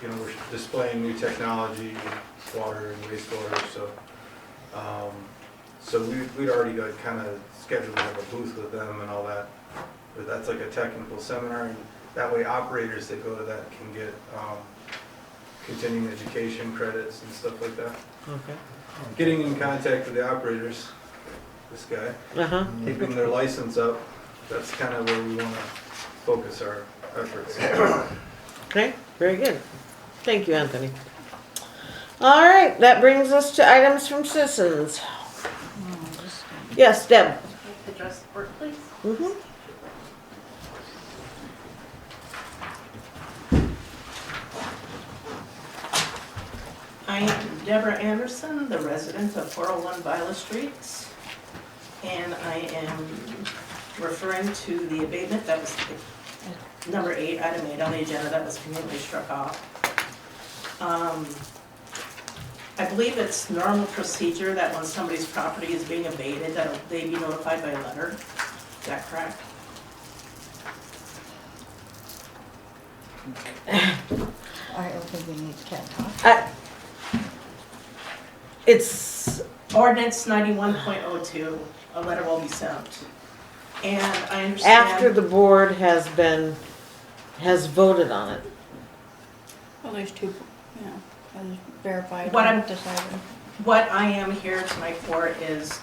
you know, we're displaying new technology, water and wastewater, so. So we'd already got kind of scheduled to have a booth with them and all that. But that's like a technical seminar, and that way operators that go to that can get, continuing education credits and stuff like that. okay. Getting in contact with the operators, this guy, Uh-huh, keeping their license up, that's kind of where we want to focus our efforts. okay, very good. Thank you, Anthony. All right, that brings us to items from citizens. Yes, Deb? Address the board, please. Mhm. I am Deborah Anderson, the resident of 401 Viola Street, and I am referring to the abatement that was number 8, item 8 on the agenda that was conveniently struck off. I believe it's normal procedure that when somebody's property is being abated, that they be notified by letter. Is that correct? I don't think we need to talk. It's, Ordinance 91.02, a letter will be sent. And I understand. after the board has voted on it. Well, there's two, and verified. What I'm- and decided. What I am here tonight for is,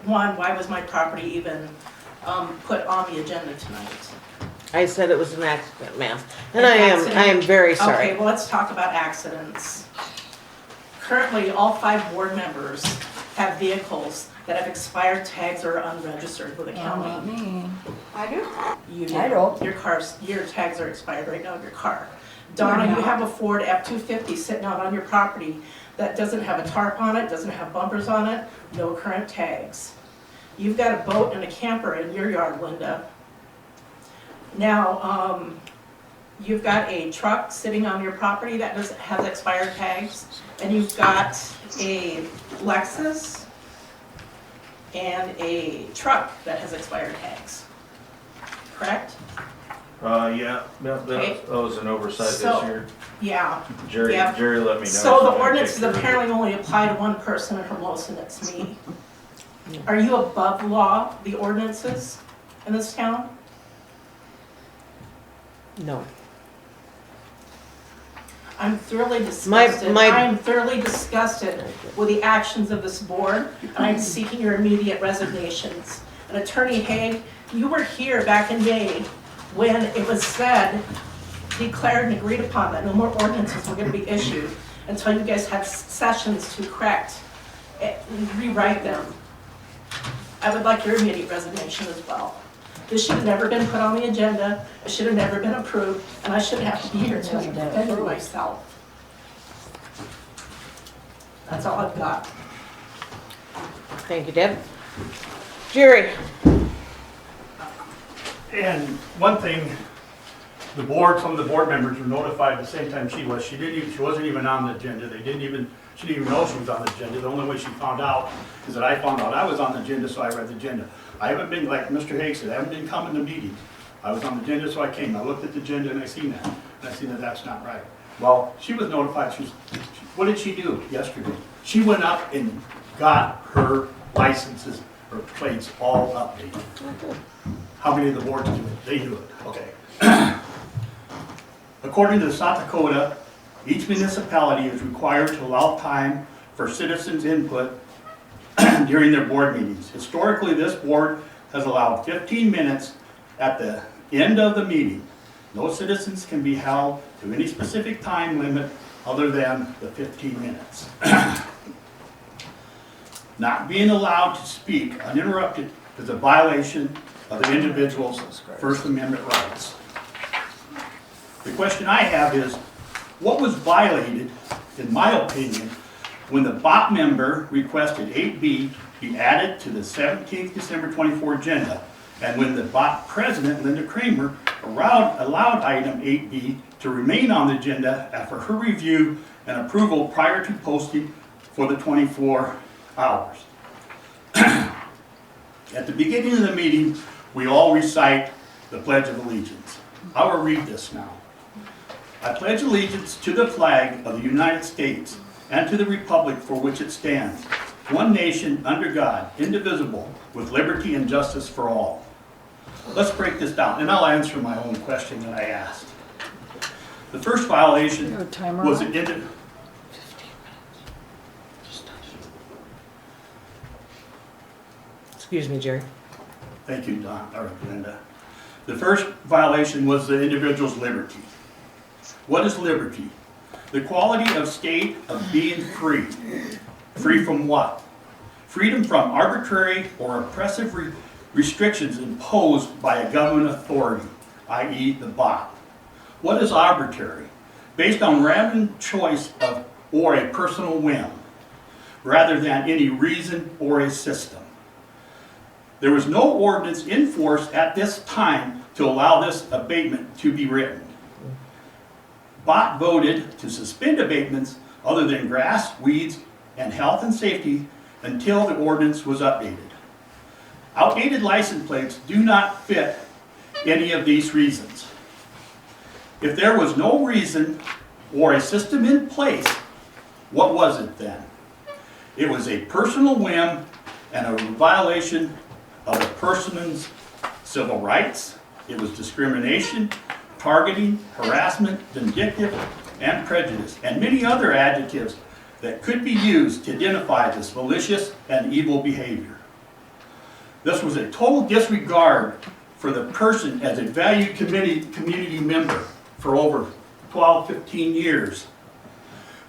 one, why was my property even put on the agenda tonight? I said it was an accident, ma'am. And I am very Okay, sorry. well, let's talk about accidents. Currently, all 5 board members have vehicles that have expired tags or are unregistered with the Not county. me. I do. You do. I don't. Your tags are expired right now of your car. Donna, you have a Ford F-250 sitting out on your property that doesn't have a tarp on it, doesn't have bumpers on it, no current tags. You've got a boat and a camper in your yard, Linda. Now, you've got a truck sitting on your property that has expired tags, and you've got a Lexus and a truck that has expired tags, correct? Yeah, Okay. that was an oversight So- this year. Yeah. Jerry Yeah. let me know. So the I ordinances take care of it. apparently only apply to one person in Hermosa, and it's me. Are you above law, the ordinances in this town? No. I'm thoroughly disgusted. my- I am thoroughly disgusted with the actions of this board, and I'm seeking your immediate resignations. And Attorney Haig, you were here back in May when it was said, declared and agreed upon that no more ordinances were gonna be issued until you guys had sessions to correct, rewrite them. I would like your immediate resignation as well. This should have never been put on the agenda, it should have never been approved, and I shouldn't have to be here to defend myself. That's all I've got. Thank you, Deb. Jerry? And one thing, the board, some of the board members were notified the same time she was. She wasn't even on the agenda. She didn't even know she was on the agenda. The only way she found out is that I found out I was on the agenda, so I read the agenda. I haven't been, like Mr. Haig said, I haven't been coming to meetings. I was on the agenda, so I came. I looked at the agenda and I seen that. And I seen that that's not right. Well, she was notified. What did she do yesterday? She went up and got her licenses, her plates all updated. How many of the boards do it? They do it. Okay. According to South Dakota, each municipality is required to allow time for citizens' input during their board meetings. Historically, this board has allowed 15 minutes at the end of the meeting. No citizens can be held to any specific time limit other than the 15 minutes. Not being allowed to speak uninterrupted is a violation of the individual's First Amendment rights. The question I have is, what was violated, in my opinion, when the BOP member requested 8B be added to the 17th December 24 agenda, and when the BOP president, Linda Kramer, allowed item 8B to remain on the agenda after her review and approval prior to posting for the 24 hours. At the beginning of the meeting, we all recite the Pledge of Allegiance. I will read this now. I pledge allegiance to the flag of the United States and to the republic for which it stands, one nation under God, indivisible, with liberty and justice for all. Let's break this down, and I'll answer my own question that I asked. The first violation was it ended. Excuse me, Jerry. Thank you, Don, or Linda. The first violation was the individual's liberty. What is liberty? The quality of state of being free. Free from what? Freedom from arbitrary or oppressive restrictions imposed by a government authority, i.e. the BOP. What is arbitrary? Based on random choice of or a personal whim, rather than any reason or a system. There was no ordinance in force at this time to allow this abatement to be written. BOP voted to suspend abatements other than grass, weeds, and health and safety until the ordinance was updated. Outdated license plates do not fit any of these reasons. If there was no reason or a system in place, what was it then? It was a personal whim and a violation of a person's civil rights. It was discrimination, targeting, harassment, vindictive, and prejudice, and many other adjectives that could be used to identify this malicious and evil behavior. This was a total disregard for the person as a valued community member for over 12, 15 years.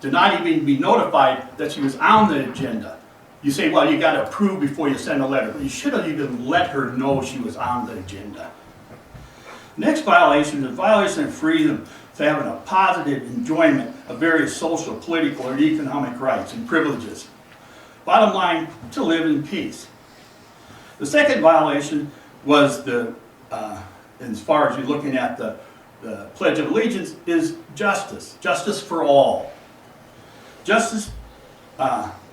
To not even be notified that she was on the agenda. You say, well, you got to approve before you send a letter. You should have even let her know she was on the agenda. Next violation is a violation of freedom to having a positive enjoyment of various social, political, or economic rights and privileges. Bottom line, to live in peace. The second violation was as far as you're looking at the Pledge of Allegiance, is justice. Justice for all. Justice,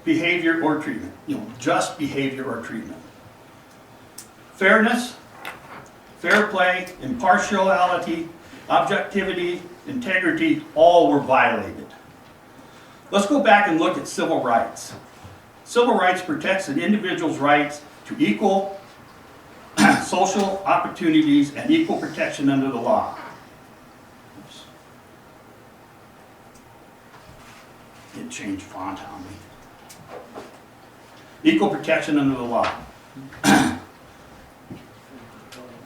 behavior or treatment. Just behavior or treatment. Fairness, fair play, impartiality, objectivity, integrity, all were violated. Let's go back and look at civil rights. Civil rights protects an individual's rights to equal social opportunities and equal protection under the law. change font on me. Equal protection under the law.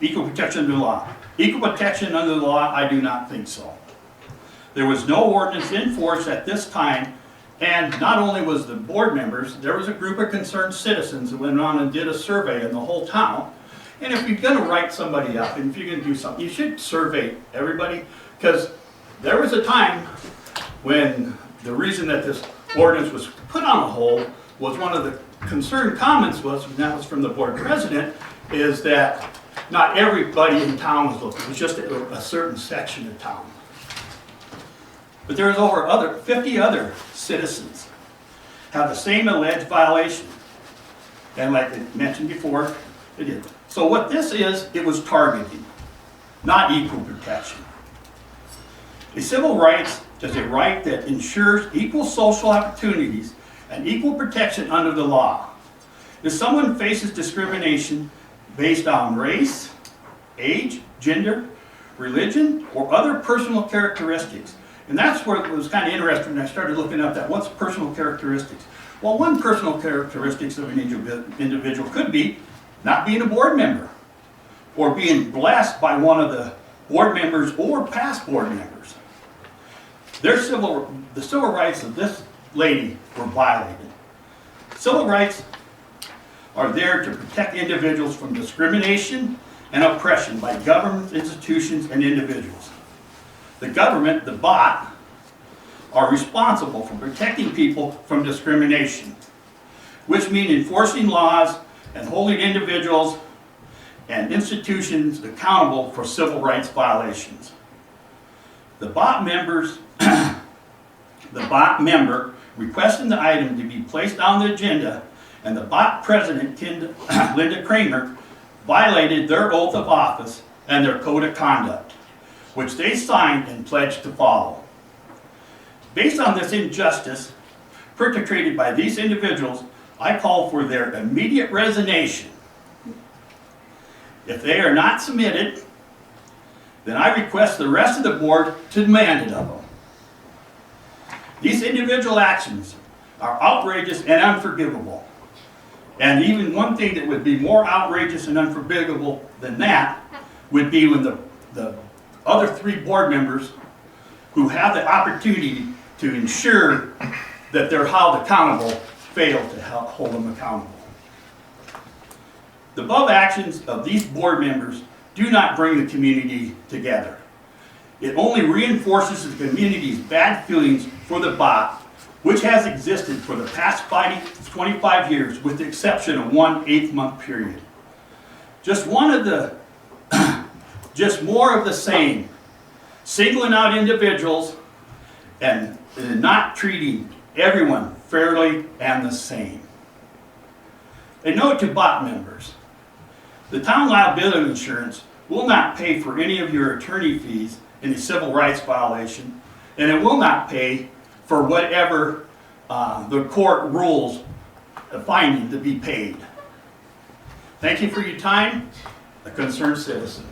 Equal protection under the law. Equal protection under the law, I do not think so. There was no ordinance in force at this time, and not only was the board members, there was a group of concerned citizens that went on and did a survey in the whole town. And if you're gonna write somebody up, and if you're gonna do something, you should survey everybody, because there was a time when the reason that this ordinance was put on hold was one of the concerned comments was, and that was from the board president, is that not everybody in town was looking, it was just a certain section of town. But there was over 50 other citizens have the same alleged violation. And like I mentioned before, it did. So what this is, it was targeting, not equal protection. A civil rights is a right that ensures equal social opportunities and equal protection under the law. If someone faces discrimination based on race, age, gender, religion, or other personal characteristics, and that's where it was kind of interesting when I started looking up that what's personal characteristics. Well, one personal characteristics of an individual could be not being a board member, or being blessed by one of the board members or past board members. The civil rights of this lady were violated. Civil rights are there to protect individuals from discrimination and oppression by governments, institutions, and individuals. The government, the BOT, are responsible for protecting people from discrimination, which means enforcing laws and holding individuals and institutions accountable for civil rights violations. The BOT members, the BOT member requesting the item to be placed on the agenda, and the BOT president, Linda Kramer, violated their oath of office and their code of conduct, which they signed and pledged to follow. Based on this injustice perpetrated by these individuals, I call for their immediate resignation. If they are not submitted, then I request the rest of the board to demand it of them. These individual actions are outrageous and unforgivable. And even one thing that would be more outrageous and unforgivable than that would be when the other 3 board members who have the opportunity to ensure that they're held accountable fail to hold them accountable. The above actions of these board members do not bring the community together. It only reinforces the community's bad feelings for the BOT, which has existed for the past 25 years with the exception of one 8-month period. Just more of the same, singling out individuals and not treating everyone fairly and the same. A note to BOT members. The town liability insurance will not pay for any of your attorney fees in a civil rights violation, and it will not pay for whatever the court rules a finding to be paid. Thank you for your time, a concerned citizen.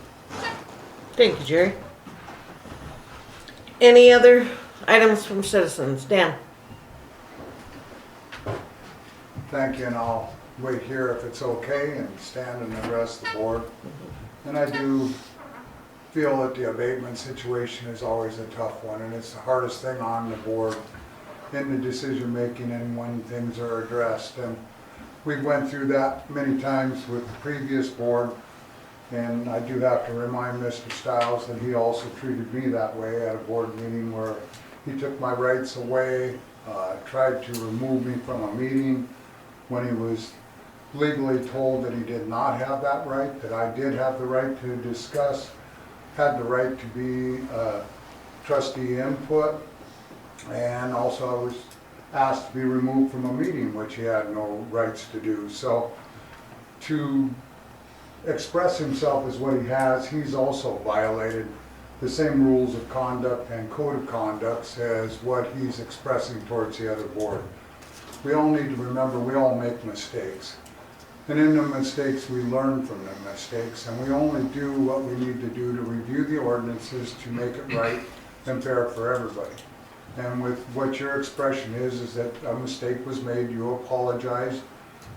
Thank you, Jerry. Any other items from citizens? Dan? Thank you, and I'll wait here if it's okay and stand and address the board. And I do feel that the abatement situation is always a tough one, and it's the hardest thing on the board in the decision making and when things are addressed. And we went through that many times with the previous board, and I do have to remind Mr. Stiles that he also treated me that way at a board meeting where he took my rights away, tried to remove me from a meeting when he was legally told that he did not have that right, that I did have the right to discuss, had the right to be trustee input, and also I was asked to be removed from a meeting, which he had no rights to do. So to express himself as what he has, he's also violated the same rules of conduct and code of conduct as what he's expressing towards the other board. We all need to remember we all make mistakes. And in the mistakes, we learn from the mistakes, and we only do what we need to do to review the ordinances to make it right and fair for everybody. And with what your expression is that a mistake was made, you apologized.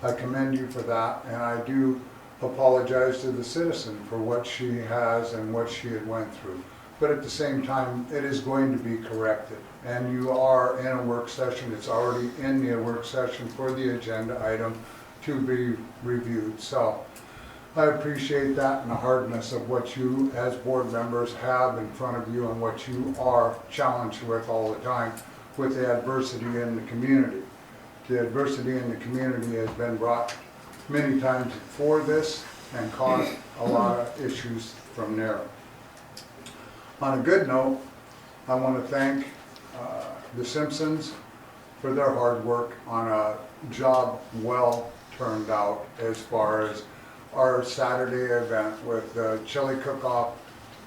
I commend you for that, and I do apologize to the citizen for what she has and what she had went through. But at the same time, it is going to be corrected. And you are in a work session, it's already in the work session for the agenda item to be reviewed. So I appreciate that and the hardness of what you as board members have in front of you and what you are challenged with all the time with the adversity in the community. The adversity in the community has been brought many times before this and caused a lot of issues from there. On a good note, I want to thank the Simpsons for their hard work on a job well turned out as far as our Saturday event with the chili cook-off,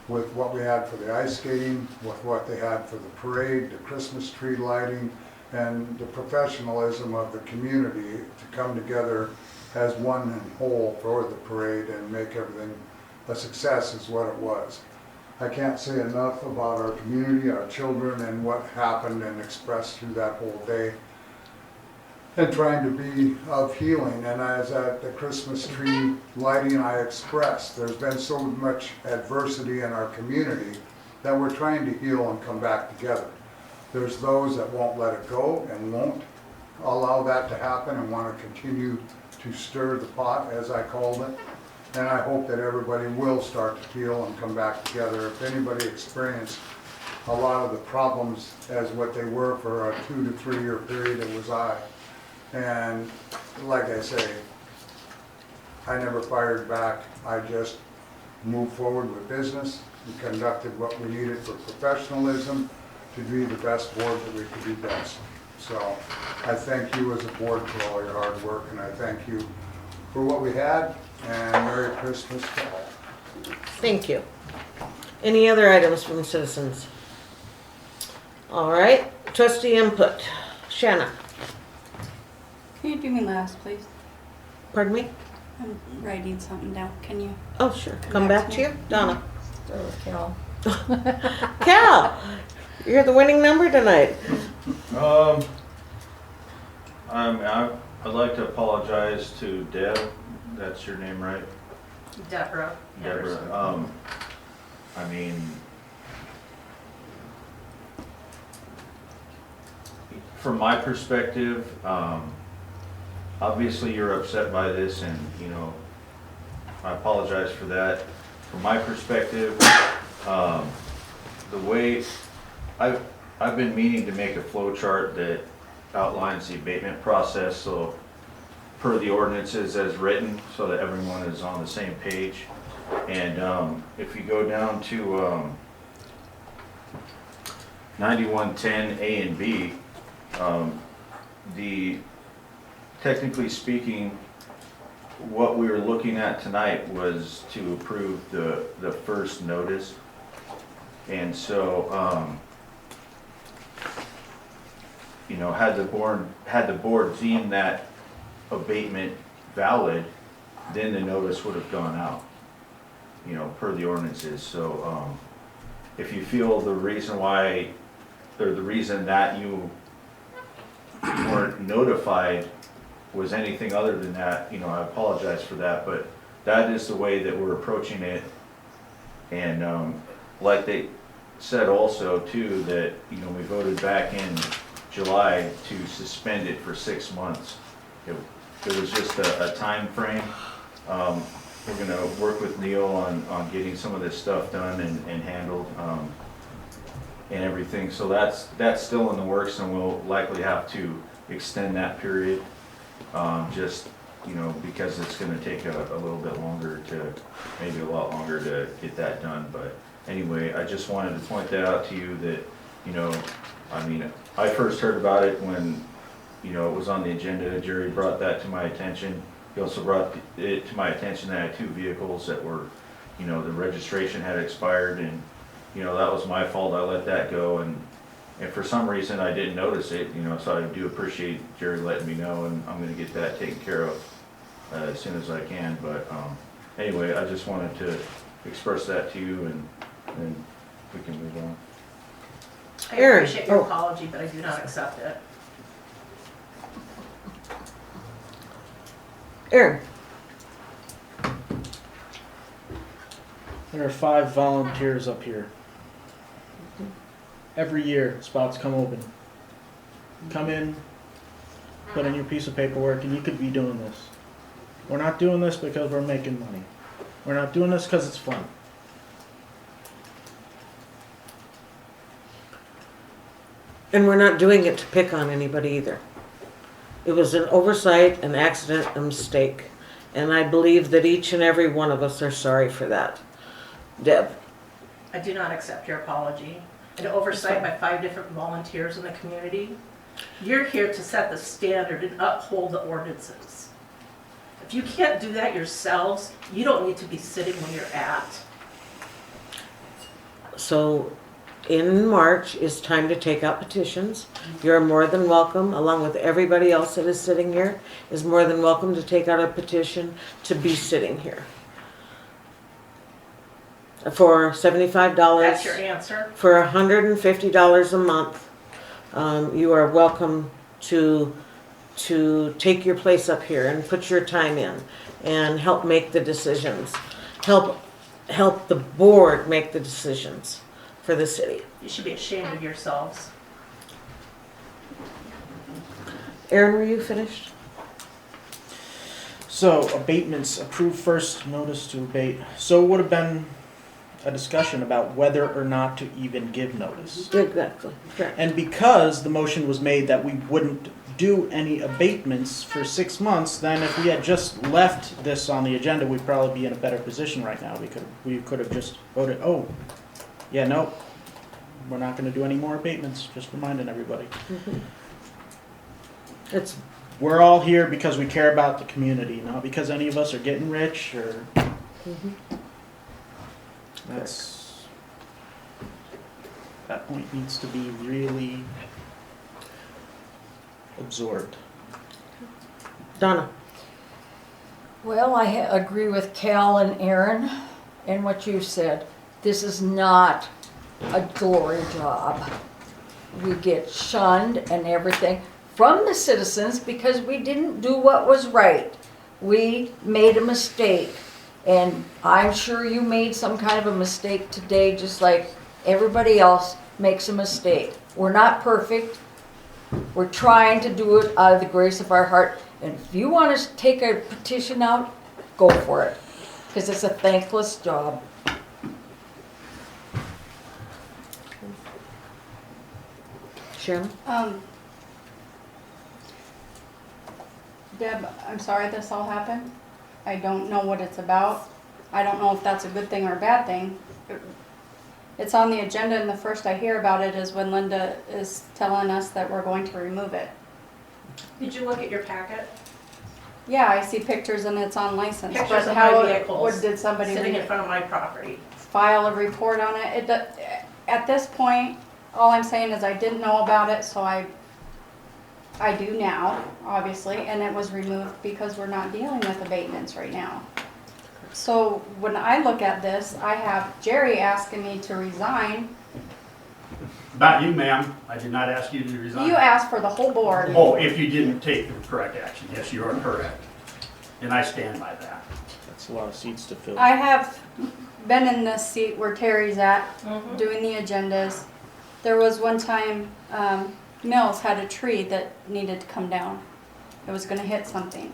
with what we had for the ice skating, with what they had for the parade, the Christmas tree lighting, and the professionalism of the community to come together as one and whole for the parade and make everything a success is what it was. I can't say enough about our community, our children, and what happened and expressed through that whole day. And trying to be of healing, and as at the Christmas tree lighting I expressed, there's been so much adversity in our community that we're trying to heal and come back together. There's those that won't let it go and won't allow that to happen and want to continue to stir the pot, as I called it. And I hope that everybody will start to heal and come back together. If anybody experienced a lot of the problems as what they were for a 2 to 3 year period, it was I. And like I say, I never fired back. I just moved forward with business and conducted what we needed for professionalism to be the best board that we could be best. So I thank you as a board for all your hard work, and I thank you for what we had, and Merry Christmas to all. Thank you. Any other items from citizens? All right, trustee input. Shanna. Can you do me last, please? Pardon me? I'm writing something down. Can you? Oh, sure. Come back to me? you. Donna. Start with Cal. Cal, you're the winning number tonight. I'd like to apologize to Deb, that's your name, right? Deborah. Deborah, I mean, from my perspective, obviously you're upset by this and, you know, I apologize for that. From my perspective, the way, I've been meaning to make a flow chart that outlines the abatement process, so per the ordinances as written, so that everyone is on the same page. And if you go down to 9110 A and B, technically speaking, what we were looking at tonight was to approve the first notice. And so, you know, had the board deemed that abatement valid, then the notice would have gone out, you know, per the ordinances. So, if you feel the reason why, or the reason that you weren't notified was anything other than that, you know, I apologize for that, but that is the way that we're approaching it. And like they said also too, that, you know, we voted back in July to suspend it for 6 months. It was just a time frame. We're gonna work with Neil on getting some of this stuff done and handled and everything. So that's still in the works, and we'll likely have to extend that period. Just, you know, because it's gonna take a little bit longer to, maybe a lot longer to get that done. But anyway, I just wanted to point that out to you that, you know, I mean, I first heard about it when, you know, it was on the agenda. Jerry brought that to my attention. He also brought it to my attention that I had 2 vehicles that were, you know, the registration had expired, and, you know, that was my fault. I let that go, and for some reason I didn't notice it, you know, so I do appreciate Jerry letting me know, and I'm gonna get that taken care of as soon as I can. But anyway, I just wanted to express that to you, and we can move on. I Aaron, appreciate your oh. apology, but I do not accept it. Aaron, There are 5 volunteers up here. Every year, spots come open. Come in, put in your piece of paperwork, and you could be doing this. We're not doing this because we're making money. We're not doing this because it's fun. and we're not doing it to pick on anybody either. It was an oversight, an accident, a mistake. And I believe that each and every one of us are sorry for that. Deb? I do not accept your apology. An oversight by 5 different volunteers in the community. You're here to set the standard and uphold the ordinances. If you can't do that yourselves, you don't need to be sitting where you're at. So in March is time to take out petitions. You're more than welcome, along with everybody else that is sitting here, is more than welcome to take out a petition to be sitting here. For $75. That's your answer? For $150 a month, you are welcome to take your place up here and put your time in and help make the decisions. Help the board make the decisions for the city. You should be ashamed of yourselves. Aaron, were you finished? So, abatements, approved first, notice to abate. So it would have been a discussion about whether or not to even give notice. Exactly, correct. And because the motion was made that we wouldn't do any abatements for 6 months, then if we had just left this on the agenda, we'd probably be in a better position right now. We could have just voted, oh, yeah, no, we're not gonna do any more abatements, just reminding everybody. It's We're all here because we care about the community, not because any of us are getting rich or, that point needs to be really absorbed. Donna. Well, I agree with Cal and Aaron and what you said. This is not a glory job. We get shunned and everything from the citizens because we didn't do what was right. We made a mistake. And I'm sure you made some kind of a mistake today, just like everybody else makes a mistake. We're not perfect. We're trying to do it out of the grace of our heart. And if you want to take a petition out, go for it. Because it's a thankless job. Sharon? Deb, I'm sorry this all happened. I don't know what it's about. I don't know if that's a good thing or a bad thing. It's on the agenda, and the first I hear about it is when Linda is telling us that we're going to remove it. Did you look at your packet? Yeah, I see pictures and it's on license. Pictures But of how, my vehicles what did somebody sitting in front of my property. file a report on it? At this point, all I'm saying is I didn't know about it, so I do now, obviously, and it was removed because we're not dealing with abatements right now. So when I look at this, I have Jerry asking me to resign. Not you, ma'am. I did not ask you to resign. You asked for the whole board. Oh, if you didn't take the correct action. Yes, you are correct. And I stand by that. That's a lot of seats to fill. I have been in this seat where Terry's at, doing the agendas. There was one time, Mills had a tree that needed to come down. It was gonna hit something.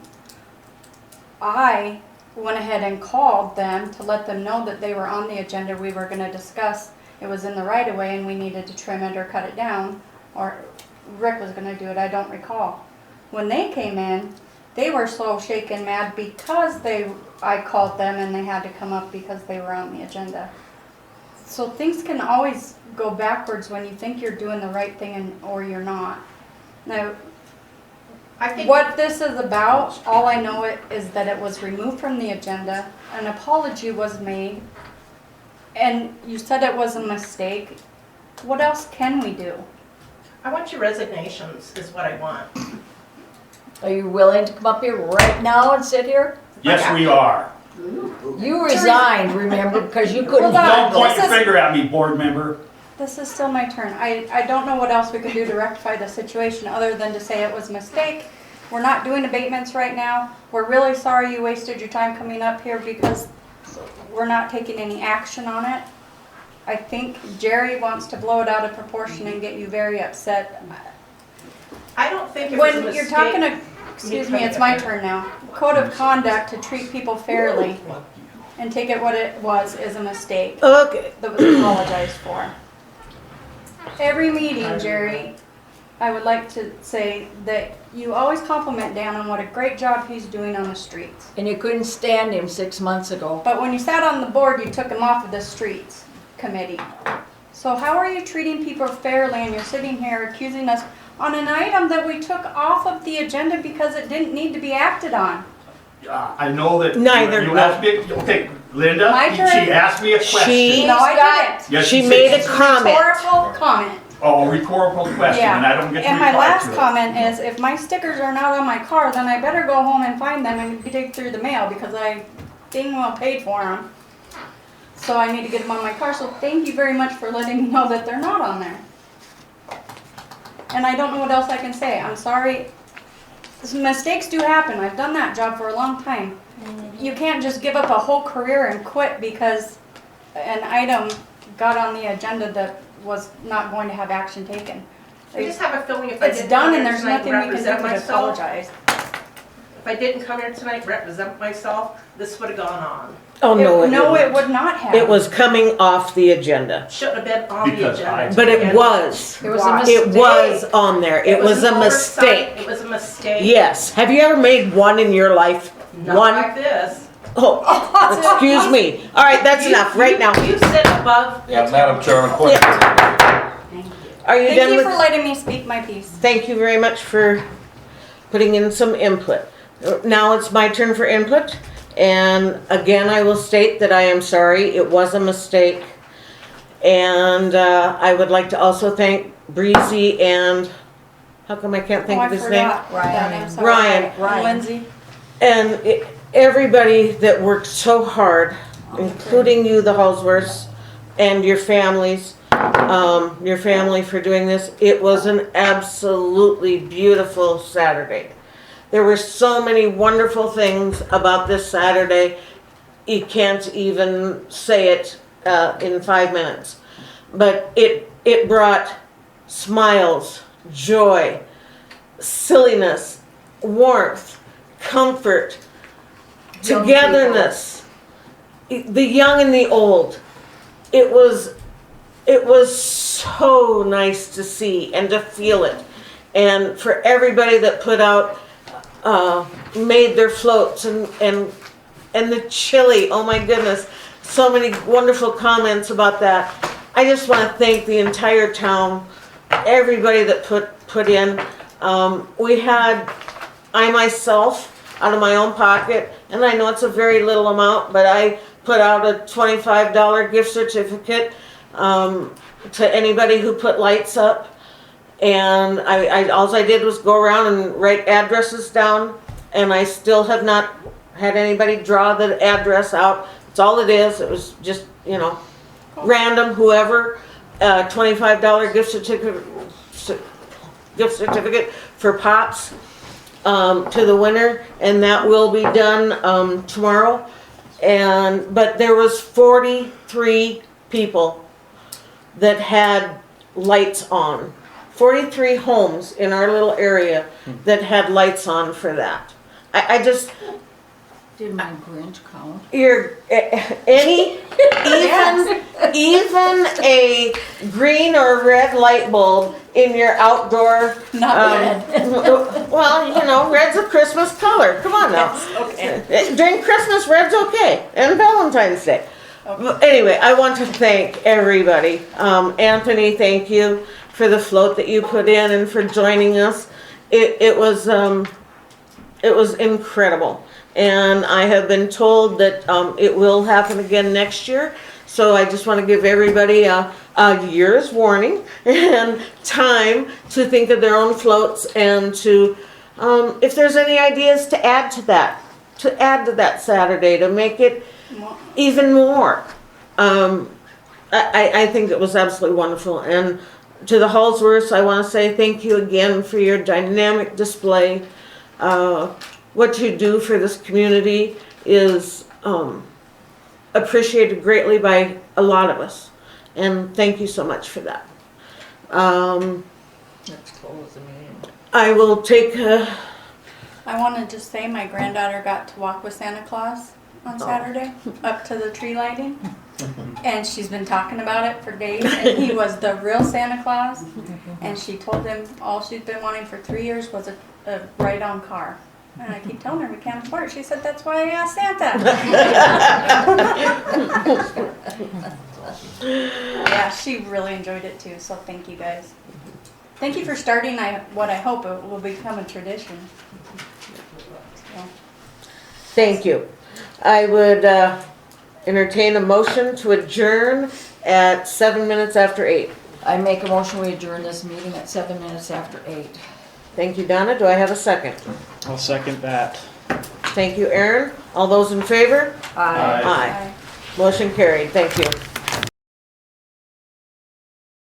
I went ahead and called them to let them know that they were on the agenda. We were gonna discuss, it was in the right of way and we needed to trim it or cut it down, or Rick was gonna do it, I don't recall. When they came in, they were so shaken mad because I called them and they had to come up because they were on the agenda. So things can always go backwards when you think you're doing the right thing or you're not. Now, I think what this is about, all I know is that it was removed from the agenda, an apology was made, and you said it was a mistake. What else can we do? I want your resignations is what I want. Are you willing to come up here right now and sit here? Yes, we are. You resigned, remember, because you couldn't Hold on. Don't point This your is- finger at me, board member. This is still my turn. I don't know what else we can do to rectify the situation other than to say it was a mistake. We're not doing abatements right now. We're really sorry you wasted your time coming up here because we're not taking any action on it. I think Jerry wants to blow it out of proportion and get you very upset. I don't think it was a When mistake. you're talking to, excuse me, it's my turn now. Code of conduct to treat people fairly and take it what it was is a mistake Okay. that was apologized for. Every meeting, Jerry, I would like to say that you always compliment Dan on what a great job he's doing on the streets. And you couldn't stand him 6 months ago. But when you sat on the board, you took him off of the streets committee. So how are you treating people fairly and you're sitting here accusing us on an item that we took off of the agenda because it didn't need to be acted on? I know that Neither you no. asked me, okay, Linda, My turn. she asked me a question. No, I didn't. Yes, She did. made a It's a comment. rhetorical comment. Oh, a rhetorical question, Yeah. and I don't get to And my reply last to it. comment is, if my stickers are not on my car, then I better go home and find them and dig through the mail because I dang well paid for them. So I need to get them on my car. So thank you very much for letting me know that they're not on there. And I don't know what else I can say. I'm sorry. Mistakes do happen. I've done that job for a long time. You can't just give up a whole career and quit because an item got on the agenda that was not going to have action taken. I just have a feeling if I It's didn't done come and here there's tonight nothing and we can do represent but myself, apologize. if I didn't come here tonight, represent myself, this would have gone on. Oh, no, it No, wouldn't. it would not have. It was coming off the agenda. Shouldn't have been on the Because agenda. But it was. It was a Why? mistake. It was on there. It was a an oversight. mistake. It was a mistake. Yes. Have you ever made one in your life? Not One? like this. Oh, excuse me. All right, that's enough right now. You sit above. Yeah, Madam Chairman, question. Are you Thank done you with? for letting me speak my piece. Thank you very much for putting in some input. Now it's my turn for input. And again, I will state that I am sorry. It was a mistake. And I would like to also thank Breezy and, how come I can't think Oh, of I his name? forgot that. I'm sorry. Ryan. Ryan. Lindsay. And everybody that worked so hard, including you, the Halsworths, and your families, your family for doing this. It was an absolutely beautiful Saturday. There were so many wonderful things about this Saturday. You can't even say it in 5 minutes. But it brought smiles, joy, silliness, warmth, comfort, Young togetherness, the young and the old. It was so nice to see and to feel it. And for everybody that put out, made their floats and the chili, oh my goodness, so many wonderful comments about that. I just want to thank the entire town, everybody that put in. I myself, out of my own pocket, and I know it's a very little amount, but I put out a $25 gift certificate to anybody who put lights up. And all I did was go around and write addresses down, and I still have not had anybody draw the address out. That's all it is. It was just, random, whoever, $25 gift certificate for Pops to the winner, and that will be done tomorrow. But there was 43 people that had lights on. 43 homes in our little area that had lights on for that. I just, Did my Grinch count? you're, even a green or red light bulb in your outdoor. Not red. Well, red's a Christmas color. Come on now. Okay. During Christmas, red's okay, and Valentine's Day. But anyway, I want to thank everybody. Anthony, thank you for the float that you put in and for joining us. It was incredible. And I have been told that it will happen again next year. So I just want to give everybody a year's warning and time to think of their own floats and to, if there's any ideas to add to that Saturday to make it even more. I think it was absolutely wonderful. And to the Hallsworths, I want to say thank you again for your dynamic display. What you do for this community is appreciated greatly by a lot of us. And thank you so much for that. Let's close the meeting. I will take I want to just say my granddaughter got to walk with Santa Claus on Saturday up to the tree lighting. And she's been talking about it for days. And he was the real Santa Claus. And she told him all she's been wanting for 3 years was a ride-on car. And I keep telling her we can't afford it. She said, that's why I asked Santa. Yeah, she really enjoyed it too. So thank you guys. Thank you for starting what I hope it will become a tradition. So. Thank you. I would entertain a motion to adjourn at 7 minutes after 8. I make a motion, we adjourn this meeting at 7 minutes after 8. Thank you, Donna. Do I have a second? I'll second that. Thank you, Aaron. All those in favor? Aye. Aye. Motion carried. Thank you.